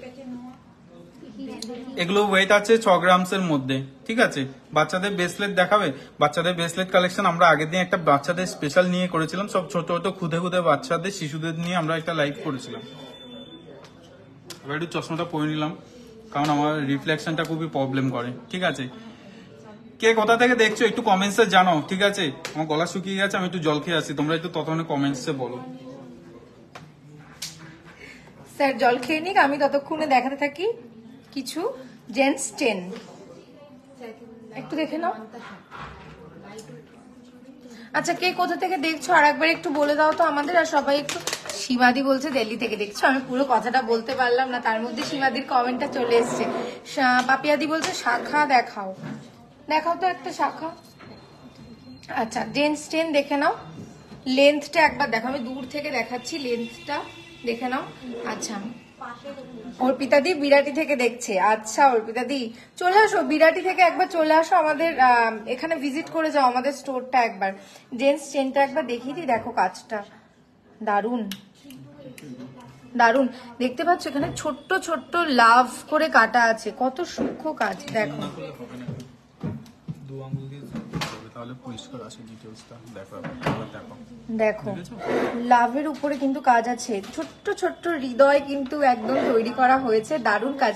এগুলো ওয়েট আছে 6 গ্রামসের মধ্যে, ঠিক আছে। বাচ্চাদের ব্রেসলেট দেখাবে? বাচ্চাদের ব্রেসলেট কালেকশন আমরা আগের দিন একটা বাচ্চাদের স্পেশাল নিয়ে করেছিলাম, সব ছোট ছোট খুদে খুদে বাচ্চাদের, শিশুদের নিয়ে আমরা একটা লাইভ করেছিলাম। এবার একটু চশমাটা পরে নিলাম, কারণ আমার রিফ্লেকশনটা খুবই প্রবলেম করে, ঠিক আছে। কে কোথা থেকে দেখছো একটু কমেন্টসে জানাও, ঠিক আছে। আমার গলা শুকিয়ে গেছে, আমি একটু জল খেয়ে আসি, তোমরা একটু ততক্ষণে কমেন্টসে বলো।
স্যার জল খেয়ে নিক, আমি ততক্ষণে দেখাতে থাকি কিছু জেন্টস চেন, একটু দেখে নাও। আচ্ছা কে কোথা থেকে দেখছো আর একবার একটু বলে দাও তো আমাদের। আর সবাই একটু, সীমাদি বলছে দিল্লি থেকে দেখছো, আমি পুরো কথাটা বলতে পারলাম না, তার মধ্যে সীমাদির কমেন্টটা চলে এসছে। পাপিয়াদি বলছে শাখা দেখাও, দেখাও তো একটা শাখা। আচ্ছা জেন্টস চেন দেখে নাও, লেন্থটা একবার দেখো, আমি দূর থেকে দেখাচ্ছি, লেন্থটা দেখে নাও। আচ্ছা অর্পিতা দি বিরাটি থেকে দেখছে, আচ্ছা অর্পিতা দি চলে আসো বিরাটি থেকে, একবার চলে আসো আমাদের এখানে ভিজিট করে যাও আমাদের স্টোরটা একবার। জেন্টস চেনটা একবার দেখিয়ে দিই, দেখো কাজটা দারুন দারুন, দেখতে পাচ্ছ এখানে ছোট্ট ছোট্ট লাভ করে কাটা আছে, কত সূক্ষ্ম কাজ দেখো। দেখো লাভের উপরে কিন্তু কাজ আছে, ছোট্ট ছোট্ট হৃদয় কিন্তু একদম তৈরি করা হয়েছে, দারুণ কাজ।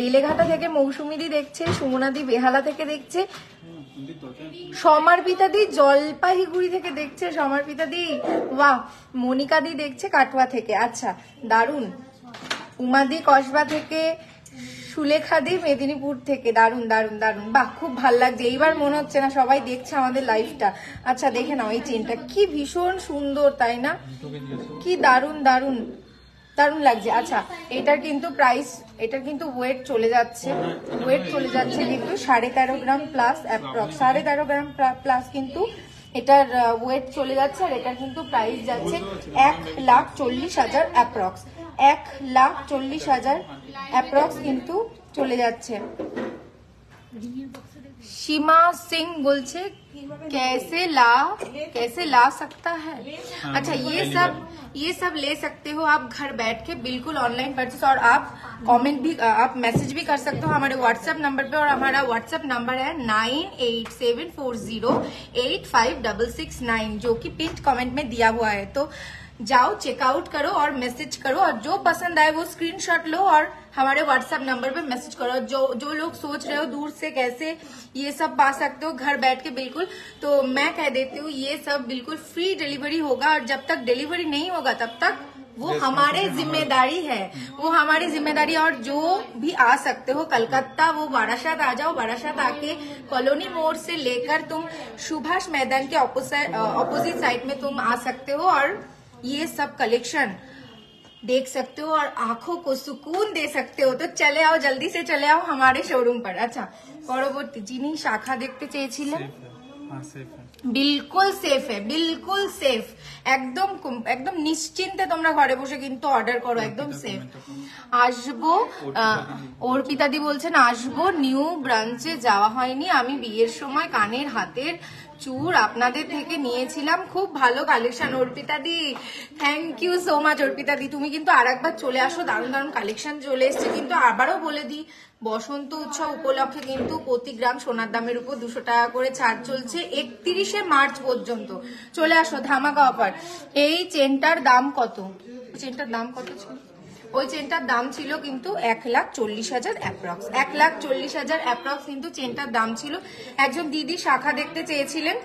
বেলেঘাটা থেকে মৌসুমীদি দেখছে, সুমনাদি বেহালা থেকে দেখছে, সমারপিতাদি জলপাইগুড়ি থেকে দেখছে, সমারপিতাদি বাহ, মনিকাদি দেখছে কাটোয়া থেকে, আচ্ছা দারুণ। উমাদি কসবা থেকে, সুলেখাদি মেদিনীপুর থেকে, দারুণ দারুণ দারুণ, বাহ খুব ভাল লাগছে। এইবার মনে হচ্ছে না সবাই দেখছে আমাদের লাইভটা। আচ্ছা দেখে নাও এই চেনটা কি ভীষণ সুন্দর, তাই না? কি দারুণ দারুণ দারুণ লাগছে। আচ্ছা এটার কিন্তু প্রাইস, এটার কিন্তু ওয়েট চলে যাচ্ছে, কিন্তু 13.5 গ্রাম প্লাস অ্যাপ্রক্স, 13.5 গ্রাম প্লাস কিন্তু এটার ওয়েট চলে যাচ্ছে। আর এটার কিন্তু প্রাইস যাচ্ছে 1,40,000 অ্যাপ্রক্স, 1,40,000 অ্যাপ্রক্স কিন্তু চলে যাচ্ছে। सीमा सिंह बोलছে कैसे ला सकता है। अच्छा ये सब ले सकते हो आप घर बैठ के, बिल्कुल ऑनलाइन परचेस। और आप कमेंट भी, आप मैसेज भी कर सकते हो हमारे व्हाट्सएप नंबर पे, और हमारा व्हाट्सएप नंबर है 9874085669, जो कि पिन कमेंट में दिया हुआ है। तो जाओ चेकआउट करो और मैसेज करो, और जो पसंद आए वो स्क्रीनशॉट लो और हमारे व्हाट्सएप नंबर पे मैसेज करो। जो लोग सोच रहे हो दूर से कैसे ये सब पा सकते हो घर बैठ के, बिल्कुल, तो मैं कह देती हूँ ये सब बिल्कुल फ्री डिलीवरी होगा, और जब तक डिलीवरी नहीं होगा तब तक वो हमारे जिम्मेदारी है, वो हमारी जिम्मेदारी। और जो भी आ सकते हो कलकत्ता, वो बारासात आ जाओ, बारासात आके कॉलोनी मोड़ से लेकर तुम सुभाष मैदान के ऑपोजिट साइड में तुम आ सकते हो, और ये सब कलेक्शन देख सकते हो और आंखों को सुकून दे सकते हो। तो चले आओ, जल्दी से चले आओ हमारे शोरूम पर। अच्छा परवर्ती जिनी शाखा देखते চেয়েছিলেন, बिल्कुल सेफ है, बिल्कुल सेफ। একদম একদম নিশ্চিন্তে তোমরা ঘরে বসে কিন্তু অর্ডার করো, একদম সেফ। আসবো, অর্পিতাদি বলছেন আসবো, নিউ ব্রাঞ্চে যাওয়া হয়নি, আমি বিয়ের সময় কানের হাতের চুর আপনাদের থেকে নিয়েছিলাম, খুব ভালো কালেকশন। অর্পিতাদি থ্যাংক ইউ সো মাচ। অর্পিতাদি তুমি কিন্তু আরেকবার চলে আসো, দারুণ দারুণ কালেকশন চলে এসছে। কিন্তু আবারও বলে দিই, বসন্ত উৎসব উপলক্ষে কিন্তু প্রতি গ্রাম সোনার দামের উপর 200 টাকা করে ছাড় চলছে 31শে মার্চ পর্যন্ত। চলে আসো, ধামাকা অফার। এই চেনটার দাম কত? চেনটার দাম কত ছিল? ওই চেনটার দাম ছিল কিন্তু 1,40,000 অ্যাপ্রক্স, 1,40,000 অ্যাপ্রক্স কিন্তু চেনটার দাম ছিল। একজন দিদি শাখা দেখতে চেয়েছিলেন,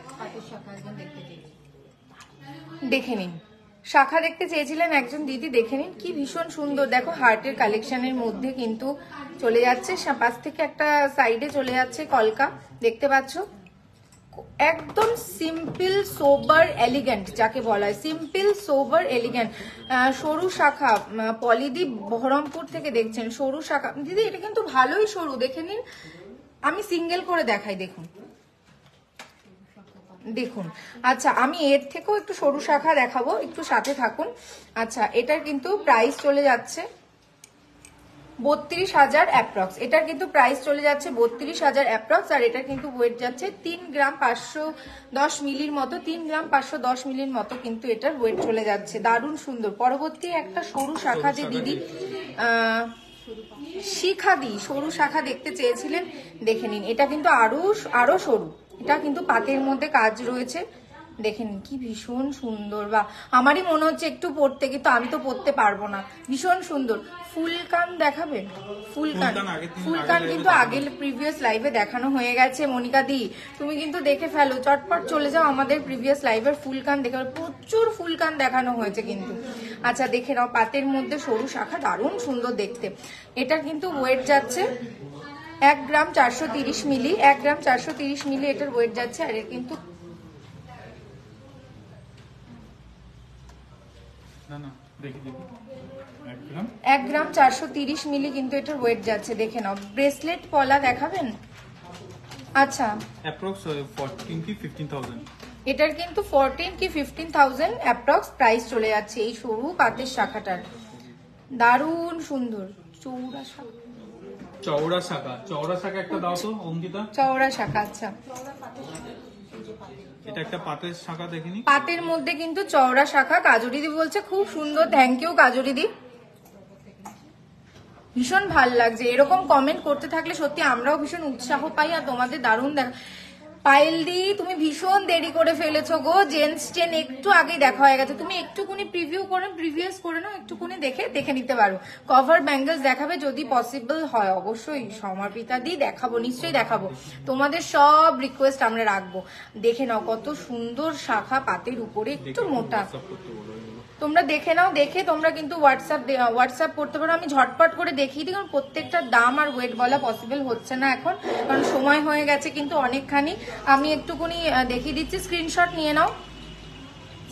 দেখে নিন, শাখা দেখতে চেয়েছিলেন একজন দিদি, দেখে নিন কি ভীষণ সুন্দর। দেখো হার্টের কালেকশনের মধ্যে কিন্তু চলে যাচ্ছে, পাশ থেকে একটা সাইডে চলে যাচ্ছে কলকা, দেখতে পাচ্ছ, একদম সিম্পল সোবার এলিগেন্ট যাকে বলা হয়, সিম্পল সোবার এলিগেন্ট। সরু শাখা, পলিদীপ বহরমপুর থেকে দেখছেন, সরু শাখা। দিদি এটা কিন্তু ভালোই সরু, দেখে নিন, আমি সিঙ্গেল করে দেখাই, দেখুন দেখুন। আচ্ছা আমি এর থেকেও একটু সরু শাখা দেখাবো, একটু সাথে থাকুন। আচ্ছা এটার কিন্তু প্রাইস চলে যাচ্ছে 32,000 অ্যাপ্রক্স, এটার কিন্তু প্রাইস চলে যাচ্ছে 32,000 অ্যাপ্রক্স। আর এটার কিন্তু ওয়েট যাচ্ছে 3 গ্রাম 510 মিলির মতো, 3 গ্রাম 510 মিলির মতো কিন্তু এটার ওয়েট চলে যাচ্ছে, দারুণ সুন্দর। পরবর্তী একটা সরু শাখা যে দিদি শিখাদি সরু শাখা দেখতে চেয়েছিলেন, দেখে নিন, এটা কিন্তু আরো সরু, এটা কিন্তু পাতের মধ্যে কাজ রয়েছে, দেখে নিন কি ভীষণ সুন্দর। বা আমারই মনে হচ্ছে একটু পড়তে, কিন্তু আমি তো পড়তে পারবো না, ভীষণ সুন্দর। ফুলকান দেখাবেন? ফুলকান কিন্তু আগে প্রিভিয়াস লাইভে দেখানো হয়ে গেছে। মনিকা দি তুমি কিন্তু দেখে ফেলো, চটপট চলে যাও আমাদের প্রিভিয়াস লাইভের ফুলকান দেখে, প্রচুর ফুলকান দেখানো হয়েছে কিন্তু। আচ্ছা দেখে নাও, পাতের মধ্যে সরু শাখা, দারুণ সুন্দর দেখতে। এটার কিন্তু ওয়েট যাচ্ছে 1 গ্রাম 430 মিলি, 1 গ্রাম 430 মিলি এটার ওয়েট যাচ্ছে। আর এর কিন্তু 1 গ্রাম 430 মিলি কিন্তু এটার ওয়েট যাচ্ছে, দেখে নাও। ব্রেসলেট পলা দেখাবেন? আচ্ছা
অ্যাপ্রক্স 14 কি 15,000,
এটার কিন্তু 14 কি 15,000 অ্যাপ্রক্স প্রাইস চলে যাচ্ছে এই সরু পাতের শাখাটার, দারুণ সুন্দর।
চওড়া শাখা একটা দাও তো অঙ্কিতা।
চওড়া শাখা, আচ্ছা
এটা একটা পাতের শাখা দেখিনি,
পাতের মধ্যে কিন্তু চওড়া শাখা। কাজরিদি বলছে খুব সুন্দর, থ্যাংক ইউ কাজরিদি, ভীষণ ভাল লাগছে। এরকম কমেন্ট করতে থাকলে সত্যি আমরাও ভীষণ উৎসাহ পাই, আর তোমাদের দারুণ দেখা। পায়েল দি তুমি ভীষণ দেরি করে ফেলেছো গো, জেন্টস চেন একটু আগেই দেখা হয়ে গেছে, তুমি একটুকুনি প্রিভিউস করে নাও, একটুকুনি দেখে নিতে পারো। কভার ব্যাঙ্গলস দেখাবে যদি পসিবল হয়, অবশ্যই সমর্পিতা দি দেখাবো, নিশ্চয়ই দেখাবো, তোমাদের সব রিকোয়েস্ট আমরা রাখবো। দেখে নাও কত সুন্দর শাখা পাতের উপরে, একটু মোটা, তোমরা দেখে নাও, দেখে তোমরা কিন্তু হোয়াটসঅ্যাপ করতে পারো। আমি ঝটপট করে দেখিয়ে দিই, কারণ প্রত্যেকটা দাম আর ওয়েট বলা পসিবল হচ্ছে না এখন, কারণ সময় হয়ে গেছে কিন্তু অনেকখানি। আমি একটুখানি দেখিয়ে দিচ্ছি, স্ক্রিনশট নিয়ে নাও,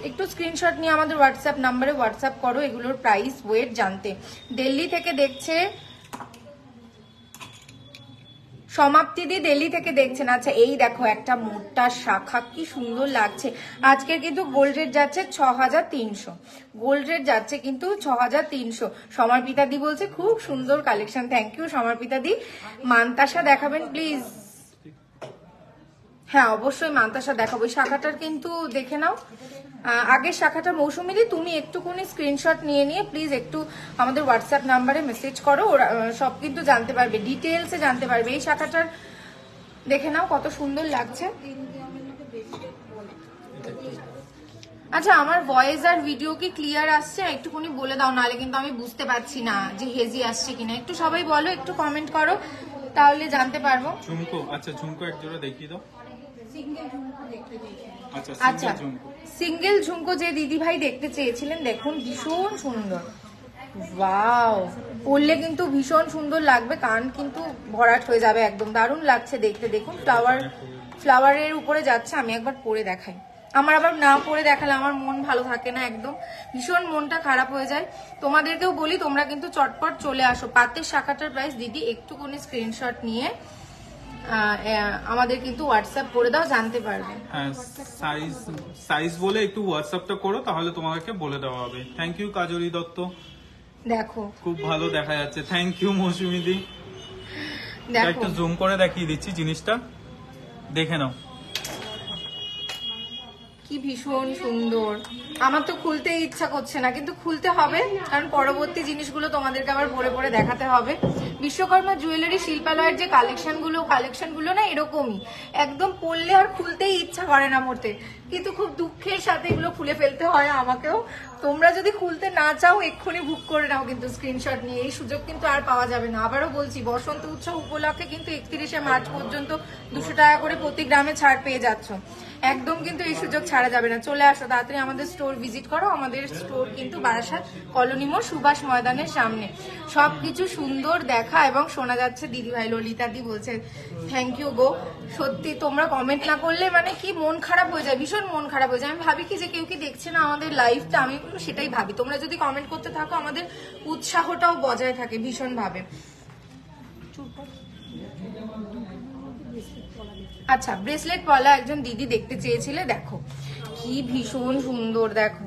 একটু স্ক্রিনশট নিয়ে আমাদের হোয়াটসঅ্যাপ নাম্বারে হোয়াটসঅ্যাপ করো এগুলোর প্রাইস ওয়েট জানতে। দিল্লি থেকে দেখছে সমাপ্তি দি, দিল্লি থেকে দেখছেন। আচ্ছা এই দেখো একটা মোটা শাখা, কি সুন্দর লাগছে। আজকের কিন্তু গোল্ড রেট যাচ্ছে 6,300, গোল্ড রেট যাচ্ছে কিন্তু 6,300। সমর্পিতা দি বলছে খুব সুন্দর কালেকশন, থ্যাংক ইউ সমর্পিতা দি। মান্তাসা দেখাবেন প্লিজ? হ্যাঁ অবশ্যই মান্তাসা দেখাবো। এই শাখাটার কিন্তু দেখে নাও, আগের শাখাটা মৌসুমি দি তুমি একটুখানি স্ক্রিনশট নিয়ে প্লিজ একটু আমাদের হোয়াটসঅ্যাপ নাম্বারে মেসেজ করো, ওরা সব কিন্তু জানতে পারবে, ডিটেলসে জানতে পারবে। এই শাখাটার দেখে নাও কত সুন্দর লাগছে। আচ্ছা আমার ভয়েস আর ভিডিও কি ক্লিয়ার আসছে? একটুখানি বলে দাও, নাহলে কিন্তু আমি বুঝতে পারছি না যে হেজি আসছে কিনা। একটু সবাই বলো, একটু কমেন্ট করো, তাহলে জানতে পারবো।
ঝুমকো, আচ্ছা ঝুমকো এক জোড়া দেখিয়ে দাও। আচ্ছা
সিঙ্গেল ঝুমকো যে দিদি ভাই দেখতে চেয়েছিলেন, দেখুন ভীষণ সুন্দর, ওয়াও, পরলে কিন্তু ভীষণ সুন্দর লাগবে, কান কিন্তু ভরাট হয়ে যাবে একদম, দারুণ লাগছে দেখতে। দেখুন ফ্লাওয়ারের উপরে যাচ্ছে, আমি একবার পরে দেখাই। আমার আবার না পরে দেখালে আমার মন ভালো থাকে না, একদম ভীষণ মনটা খারাপ হয়ে যায়। তোমাদেরকেও বলি তোমরা কিন্তু চটপট চলে আসো। পাতের শাখাটার প্রাইস দিদি একটুখানি স্ক্রিনশট নিয়ে আমাদের কিন্তু হোয়াটসঅ্যাপ করে দাও, জানতে পারবে।
হ্যাঁ, সাইজ বলে একটু হোয়াটসঅ্যাপটা করো, তাহলে তোমাদেরকে বলে দেওয়া হবে। থ্যাংক ইউ কাজরি দত্ত,
দেখো
খুব ভালো দেখা যাচ্ছে। থ্যাংক ইউ মৌসুমি দি।
দেখো
একটু জুম করে দেখিয়ে দিচ্ছি জিনিসটা, দেখে নাও।
কি ভীষণ সুন্দর। আমার তো খুলতে ইচ্ছা করছে না, কিন্তু খুলতে হবে, কারণ পরবর্তী জিনিসগুলো তোমাদেরকে আবার পরে পরে দেখাতে হবে। বিশ্বকর্মা জুয়েলারি শিল্পালয়ের যে কালেকশনগুলো না এরকমই, একদম পরলে আর খুলতেই ইচ্ছা করে না মোটে, কিন্তু খুব দুঃখের সাথে এগুলো খুলে ফেলতে হয় আমাকেও। তোমরা যদি খুলতে না চাও এক্ষুনি বুক করে নাও, কিন্তু স্ক্রিনশট নিয়ে। এই সুযোগ কিন্তু আর পাওয়া যাবে না। আবারও বলছি, বসন্ত উৎসব উপলক্ষে কিন্তু 31শে মার্চ পর্যন্ত 200 টাকা করে প্রতি গ্রামে ছাড় পেয়ে যাচ্ছ। একদম কিন্তু এই সুযোগ ছাড়া যাবে না। চলে আসো তাড়াতাড়ি, আমাদের স্টোর ভিজিট করো। আমাদের স্টোর কিন্তু বারাসাত কলোনি মোড় সুভাষ ময়দানের সামনে। সবকিছু সুন্দর দেখা এবং শোনা যাচ্ছে। দিদিভাই ললিতা দি বলছে থ্যাংক ইউ গো। সত্যি তোমরা কমেন্ট না করলে মানে কি মন খারাপ হয়ে যায়, ভীষণ মন খারাপ হয়ে যায়। আমি ভাবি কি যে কেউ কি দেখছে না আমাদের লাইভটা, আমি সেটাই ভাবি। তোমরা যদি কমেন্ট করতে থাকো আমাদের উৎসাহটাও বজায় থাকে ভীষণ ভাবে। আচ্ছা, ব্রেসলেট পলা একজন দিদি দেখতে চেয়েছিলে, দেখো কি ভীষণ সুন্দর। দেখো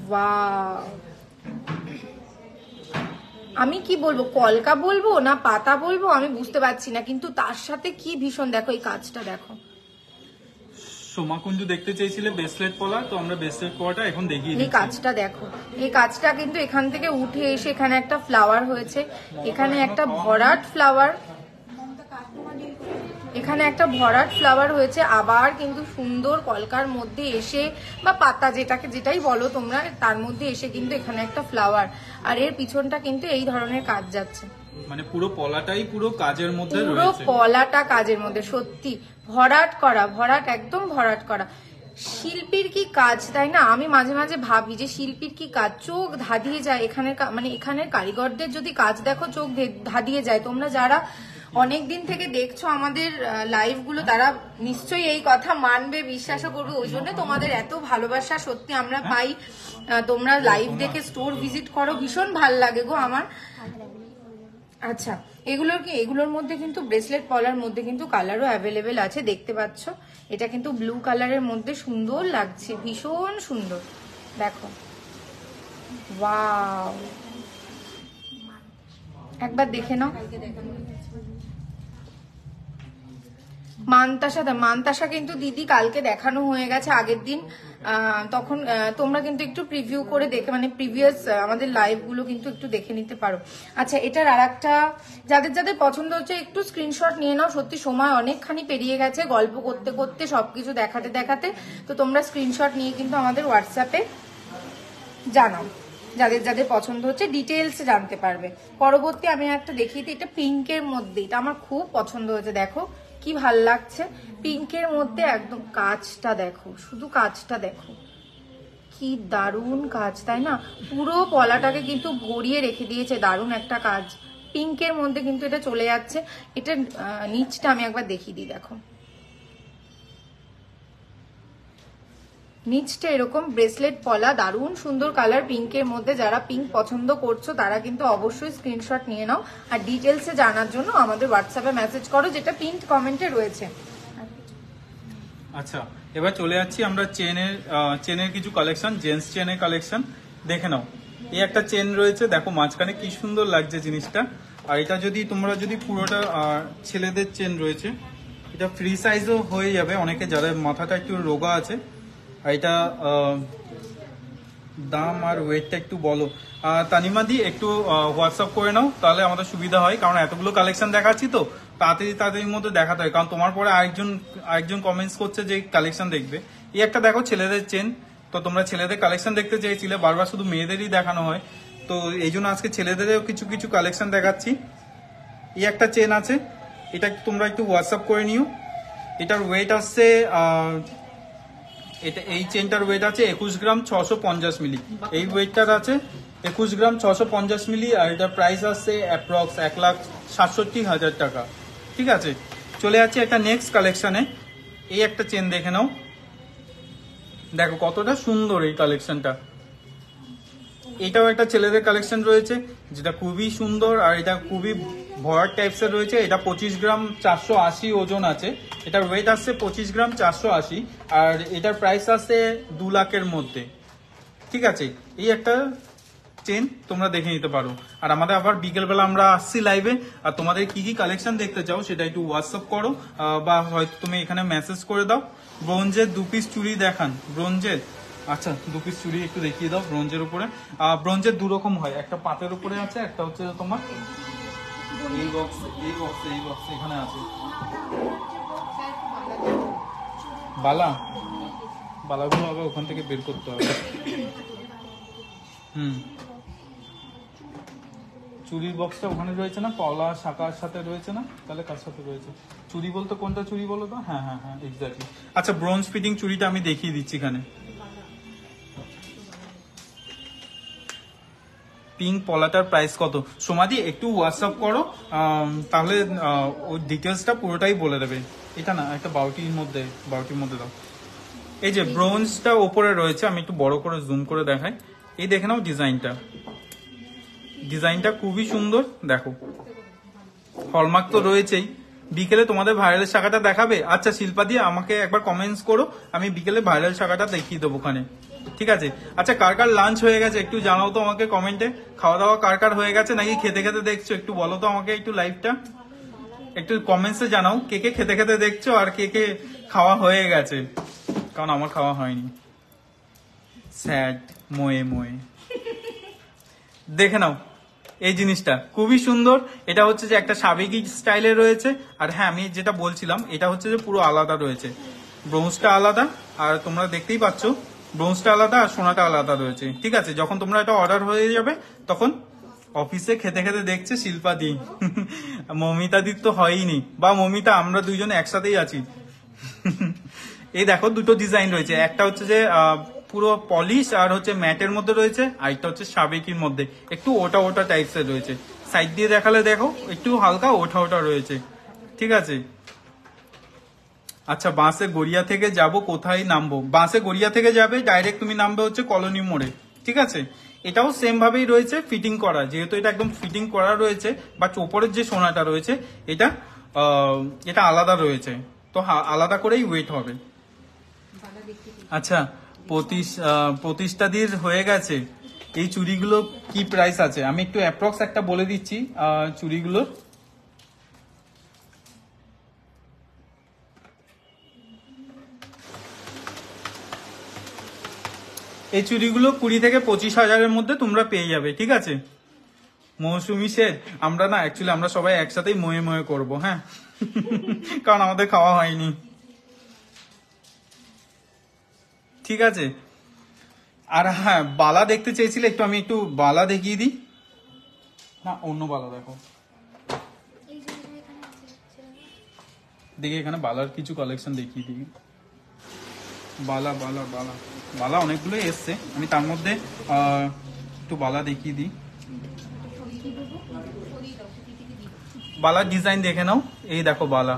ওয়াও, আমি কি বলবো, কলকা বলবো না পাতা বলবো আমি বুঝতে পারছি না, কিন্তু তার সাথে কি ভীষণ। দেখো এই কাজটা দেখো।
সোমাকুঞ্জু দেখতে চেয়েছিলে ব্রেসলেট পলা, তো আমরা ব্রেসলেট পলাটা এখন দেখিয়ে
এই
দিচ্ছি।
কাজটা দেখো, এই কাজটা কিন্তু এখান থেকে উঠে এসে এখানে একটা ফ্লাওয়ার হয়েছে, এখানে একটা ভরাট ফ্লাওয়ার, এখানে একটা ভরাট ফ্লাওয়ার হয়েছে, আবার কিন্তু সুন্দর কলকার মধ্যে এসে বা পাতা যেটাই বলো তোমরা, তার মধ্যে এসে কিন্তু এখানে একটা ফ্লাওয়ার, আর এর পিছনটা কিন্তু এই ধরনের কাজ যাচ্ছে।
মানে পুরো পলাটাই পুরো কাজের মধ্যে
পুরো
রয়েছে।
পলাটা কাজের মধ্যে, সত্যি ভরাট করা, ভরাট একদম ভরাট করা। শিল্পীর কি কাজ, তাই না? আমি মাঝে মাঝে ভাবি যে শিল্পীর কি কাজ, চোখ ধাঁধিয়ে যায়। মানে এখানের কারিগরদের যদি কাজ দেখো চোখ ধাঁধিয়ে যায়। তোমরা যারা অনেক দিন থেকে দেখছো আমাদের লাইভ গুলো, তারা নিশ্চয়ই এই কথা মানবে, বিশ্বাসও করবে। ওই জন্য তোমাদের এত ভালোবাসা সত্যি আমরা পাই। তোমরা লাইভ দেখে স্টোর ভিজিট করো, ভীষণ ভাল লাগে গো আমার। আচ্ছা, এগুলোর মধ্যে কিন্তু ব্রেসলেট পলার মধ্যে কিন্তু কালারও অ্যাভেলেবেল আছে, দেখতে পাচ্ছ। এটা কিন্তু ব্লু কালারের মধ্যে সুন্দর লাগছে, ভীষণ সুন্দর। দেখো ওয়াও, একবার দেখে নাও। মানতাসা কিন্তু দিদি কালকে দেখানো হয়ে গেছে, আগের দিন। তখন তোমরা কিন্তু একটু প্রিভিউ করে দেখে, মানে প্রিভিয়াস আমাদের লাইভ গুলো কিন্তু একটু দেখে নিতে পারো। আচ্ছা, এটার আর একটা, যাদের পছন্দ হচ্ছে একটু স্ক্রিনশট নিয়ে নাও। সত্যি সময় অনেকখানি পেরিয়ে গেছে গল্প করতে করতে, সবকিছু দেখাতে। তো তোমরা স্ক্রিনশট নিয়ে কিন্তু আমাদের হোয়াটসঅ্যাপে জানাও, যাদের পছন্দ হচ্ছে ডিটেলস জানতে পারবে। পরবর্তী আমি একটা দেখিয়ে দিই, এটা পিঙ্কের মধ্যে, এটা আমার খুব পছন্দ হয়েছে। দেখো কি ভাল লাগছে, পিঙ্কের মধ্যে একদম। কাজটা দেখো, শুধু কাজটা দেখো, কি দারুণ কাজ, তাই না? পুরো পলাটাকে কিন্তু ভরিয়ে রেখে দিয়েছে, দারুণ একটা কাজ। পিঙ্কের মধ্যে কিন্তু এটা চলে যাচ্ছে। এটা নিচটা আমি একবার দেখিয়ে দিই, দেখো নিচটা এরকম ব্রেসলেট পলা, দারুণ সুন্দর কালার পিঙ্কের মধ্যে। যারা পিঙ্ক পছন্দ করছো তারা কিন্তু অবশ্যই স্ক্রিনশট নিয়ে নাও, আর ডিটেলসে জানার জন্য আমাদের হোয়াটসঅ্যাপে মেসেজ করো, যেটা পিন কমেন্টে রয়েছে।
আচ্ছা, এবার চলে যাচ্ছি আমরা চেনের কিছু কালেকশন, জেন্টস চেনের কালেকশন দেখে নাও। এই একটা চেন রয়েছে, দেখো মাঝখানে কি সুন্দর লাগছে জিনিসটা। আর এটা তোমরা যদি পুরোটা ছেলেদের চেন রয়েছে, এটা ফ্রি সাইজও হয়ে যাবে অনেকে, যাদের মাথাটা একটু রোগা আছে। আর এটা দাম আর ওয়েটটা একটু বলো তানিমা দি, একটু হোয়াটসঅ্যাপ করে নাও, তাহলে আমাদের সুবিধা হয়। কারণ এতগুলো কালেকশন দেখাচ্ছি তো তাড়াতাড়ির মধ্যে দেখাতে হয়, কারণ তোমার পরে আরেকজন কমেন্টস করছে যে কালেকশন দেখবে। এই একটা দেখো ছেলেদের চেন, তো তোমরা ছেলেদের কালেকশন দেখতে চেয়েছিলে, বারবার শুধু মেয়েদেরই দেখানো হয়, তো এই জন্য আজকে ছেলেদেরও কিছু কালেকশন দেখাচ্ছি। এই একটা চেন আছে, এটা তোমরা একটু হোয়াটসঅ্যাপ করে নিও। এটার ওয়েট আসছে এই চেনটার ওয়েট আছে 21 গ্রাম 650 মিলি। এই ওয়েটটার আছে 21 গ্রাম 650 মিলি, আর এটার প্রাইস আসছে অ্যাপ্রক্স 1,67,000 টাকা। ঠিক আছে, চলে যাচ্ছে একটা নেক্সট কালেকশনে। এই একটা চেন দেখে নাও, দেখো কতটা সুন্দর এই কালেকশনটা। এটাও একটা ছেলেদের কালেকশন রয়েছে যেটা খুবই সুন্দর, আর এটা খুবই ভরাট টাইপসের রয়েছে। এটা 25 গ্রাম 480 ওজন আছে, এটার ওয়েট আসছে 25 গ্রাম 480, আর এটার প্রাইস আসছে 2 লাখের মধ্যে। ঠিক আছে, এই একটা চেন তোমরা দেখে নিতে পারো। আর আমাদের আবার বিকেলবেলা আমরা আসছি লাইভে, আর তোমাদের কি কি কালেকশন দেখতে চাও সেটা একটু হোয়াটসঅ্যাপ করো, বা হয়তো তুমি এখানে মেসেজ করে দাও। ব্রোঞ্জের 2 পিস চুড়ি দেখান, ব্রোঞ্জের। আচ্ছা, 2 পিস চুড়ি একটু দেখিয়ে দাও ব্রোঞ্জের উপরে। ব্রোঞ্জের 2 রকম হয়, একটা পাতের উপরে আছে, একটা হচ্ছে তোমার এই বক্সে এখানে আছে। বালাগুলো আবার ওখান থেকে বের করতে হবে। চুরির বক্সটা ওখানে রয়েছে না, পলা শাখার সাথে রয়েছে না, তাহলে কার সাথে রয়েছে? চুরি বলতে কোনটা চুরি বলো তো? হ্যাঁ, এক্স্যাক্টলি। আচ্ছা, ব্রোঞ্জ ফিটিং চুরিটা আমি দেখিয়ে দিচ্ছি এখানে। পিঙ্ক পলাটার প্রাইস কত? সোমাদি একটু হোয়াটসঅ্যাপ করো, তাহলে ওই ডিটেলসটা পুরোটাই বলে দেবে। এটা না, একটা বাউটির মধ্যে দাও। এই যে ব্রোঞ্জটা ওপরে রয়েছে, আমি একটু বড় করে জুম করে দেখাই। এই দেখে নাও ডিজাইনটা খুবই সুন্দর। দেখো, হলমার্ক তো রয়েছেই। বিকেলে তোমাদের ভাইরাল শাখাটা দেখাবে? আচ্ছা শিল্পা দিয়ে আমাকে একবার কমেন্টস করো, আমি বিকেলে ভাইরাল শাখাটা দেখিয়ে দেবো ওখানে। ঠিক আছে। আচ্ছা, কার কার লাঞ্চ হয়ে গেছে একটু জানাও তো আমাকে কমেন্টে। খাওয়া দাওয়া কার কার হয়ে গেছে, নাকি খেতে খেতে দেখছো? একটু বলো তো আমাকে, একটু লাইভটা একটু কমেন্টসে জানাও, কে কে খেতে খেতে দেখছো আর কে কে খাওয়া হয়ে গেছে, কারণ আমার খাওয়া হয়নি। স্যাড মোয়ে দেখে নাও, এই জিনিসটা খুবই সুন্দর। এটা হচ্ছে যে একটা সাবেকি স্টাইলে রয়েছে। আর হ্যাঁ, আমি যেটা বলছিলাম, এটা হচ্ছে যে পুরো আলাদা রয়েছে। ব্রোঞ্জটা আলাদা, আর তোমরা দেখতেই পাচ্ছ ব্রোঞ্জটা আলাদা আর সোনাটা আলাদা রয়েছে। ঠিক আছে, যখন তোমরা এটা অর্ডার হয়ে যাবে তখন অফিসে খেতে খেতে দেখছে শিল্পা দি। মমিতা দির তো হয়নি, বা মমিতা, আমরা দুইজনে একসাথেই আছি। এই দেখো, দুটো ডিজাইন রয়েছে, একটা হচ্ছে যে পুরো পলিশ আর হচ্ছে ম্যাটের মধ্যে রয়েছে, আর একটা হচ্ছে সাবেকির মধ্যে একটু ওটা টাইপসের রয়েছে। সাইড দিয়ে দেখালে দেখো একটু হালকা ওঠা রয়েছে। ঠিক আছে। আচ্ছা, বাসে গড়িয়া থেকে যাব, কোথায় নামবো? বাসে গড়িয়া থেকে যাবে, ডাইরেক্ট তুমি নামবে হচ্ছে কলোনি মোড়ে। ঠিক আছে। এটাও সেম ভাবেই রয়েছে, ফিটিং করা, যেহেতু এটা একদম ফিটিং করা রয়েছে। বা ওপরের যে সোনাটা রয়েছে এটা আলাদা রয়েছে, তো আলাদা করেই ওয়েট হবে। আচ্ছা, প্রতিষ্ঠাদির হয়ে গেছে। এই চুড়িগুলো কি প্রাইস আছে আমি একটু অ্যাপ্রক্স একটা বলে দিচ্ছি। চুড়িগুলোর এই চুড়িগুলো 20 থেকে 25 হাজারের মধ্যে তোমরা পেয়ে যাবে। ঠিক আছে। মৌসুমি শেঠ, আমরা না অ্যাকচুয়ালি আমরা সবাই একসাথেই ময়ে করবো। হ্যাঁ, কারণ আমাদের খাওয়া হয়নি। ঠিক আছে। আর হ্যাঁ, বালা দেখতে চেয়েছিলে, আমি একটু বালা দেখিয়ে দিই। না, অন্য বালা দেখো, দেখি এখানে বালার কিছু কালেকশন দেখিয়ে দিই। বালা অনেকগুলোই এসছে, আমি তার মধ্যে একটু বালা দেখিয়ে দিই। বালার ডিজাইন দেখে নাও। এই দেখো বালা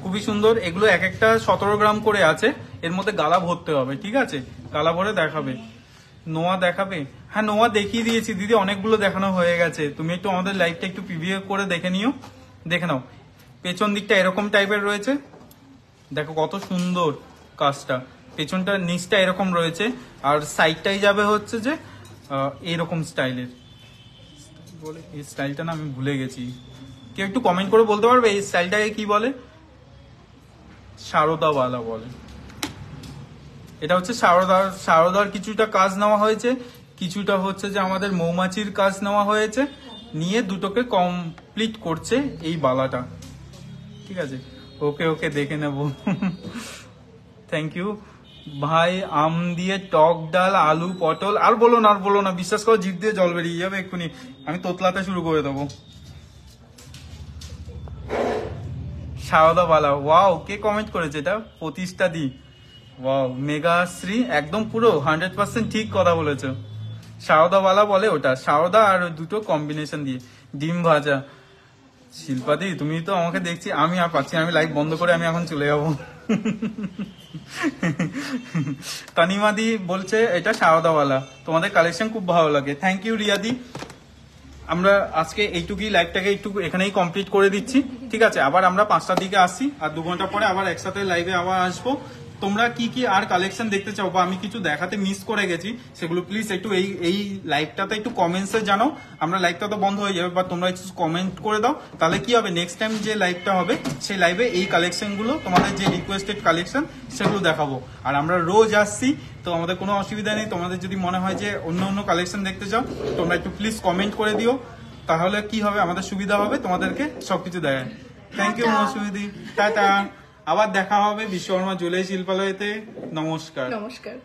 খুবই সুন্দর। এগুলো এক একটা 17 গ্রাম করে আছে, এর মধ্যে গালা ভরতে হবে। ঠিক আছে, গালা ভরে দেখাবে। নোয়া দেখাবে? হ্যাঁ, নোয়া দেখিয়ে দিয়েছি দিদি, অনেকগুলো দেখানো হয়ে গেছে। তুমি একটু আমাদের লাইভটা একটু প্রিভিউ করে দেখে নিও, দেখে নাও। পেছন দিকটা এরকম টাইপের রয়েছে, দেখো কত সুন্দর কাজটা। পেছনটা নিচটা এরকম রয়েছে, আর সাইডটাই যাবে হচ্ছে যে এরকম স্টাইলের। বলে এই স্টাইলটা না আমি ভুলে গেছি, কেউ একটু কমেন্ট করে বলতে পারবে এই স্টাইলটাকে কি বলে? সারদাওয়ালা বলে। এটা হচ্ছে সারদার কিছুটা কাজ নেওয়া হয়েছে, কিছুটা হচ্ছে যে আমাদের মৌমাছির কাজ নেওয়া হয়েছে, নিয়ে দুটোকে কমপ্লিট করছে এই বালাটা। ঠিক আছে, ওকে দেখে নেব। থ্যাংক ইউ ভাই। আম দিয়ে টক ডাল, আলু, পটল, আর বলো না, বিশ্বাস করো জিভ দিয়ে জল বেরিয়ে যাবে এক্ষুনি, আমি তোতলাতে শুরু করে দেবো। সারদাওয়ালা, ওয়াও, কে কমেন্ট করেছে এটা? প্রতিষ্ঠা দি, ওয়াও, মেগাশ্রী, একদম পুরো 100% ঠিক কথা বলেছো। সারদাওয়ালা বলে ওটা, সারদা আর দুটো কম্বিনেশন দিয়ে ডিম ভাজা। শিল্পাদি, তুমি তো আমাকে দেখছি, আমি আর পাচ্ছি, আমি লাইভ বন্ধ করে আমি এখন চলে যাবো। তানিমাদি বলছে এটা সারদাওয়ালা, তোমাদের কালেকশন খুব ভালো লাগে। থ্যাংক ইউ রিয়াদি। আমরা আজকে এইটুকুই লাইভটাকে একটু এখানেই কমপ্লিট করে দিচ্ছি, ঠিক আছে? আবার আমরা 5টার দিকে আসছি, আর 2 ঘন্টা পরে আবার একসাথে লাইভে আবার আসবো। তোমরা কি কি আর কালেকশন দেখতে চাও বা আমি কিছু দেখাতে মিস করে গেছি সেগুলো প্লিজ একটু এই লাইভটাতে একটু কমেন্টসে জানাও। আমরা লাইভটা তো বন্ধ হয়ে যাবে, বা তোমরা একটু কমেন্ট করে দাও, তাহলে কি হবে নেক্সট টাইম যে লাইভটা হবে সেই লাইভে এই কালেকশনগুলো, তোমাদের যে রিকোয়েস্টেড কালেকশন সেগুলো দেখাবো। আর আমরা রোজ আসছি, তো আমাদের কোনো অসুবিধা নেই। তোমাদের যদি মনে হয় যে অন্য অন্য কালেকশন দেখতে চাও, তোমরা একটু প্লিজ কমেন্ট করে দিও, তাহলে কি হবে আমাদের সুবিধা হবে তোমাদেরকে সবকিছু দেখায়। থ্যাংক ইউ মৌসুমীদি, টাটা। আবার দেখা হবে বিশ্বকর্মা জুয়েলারি শিল্পালয়তে। নমস্কার।
নমস্কার।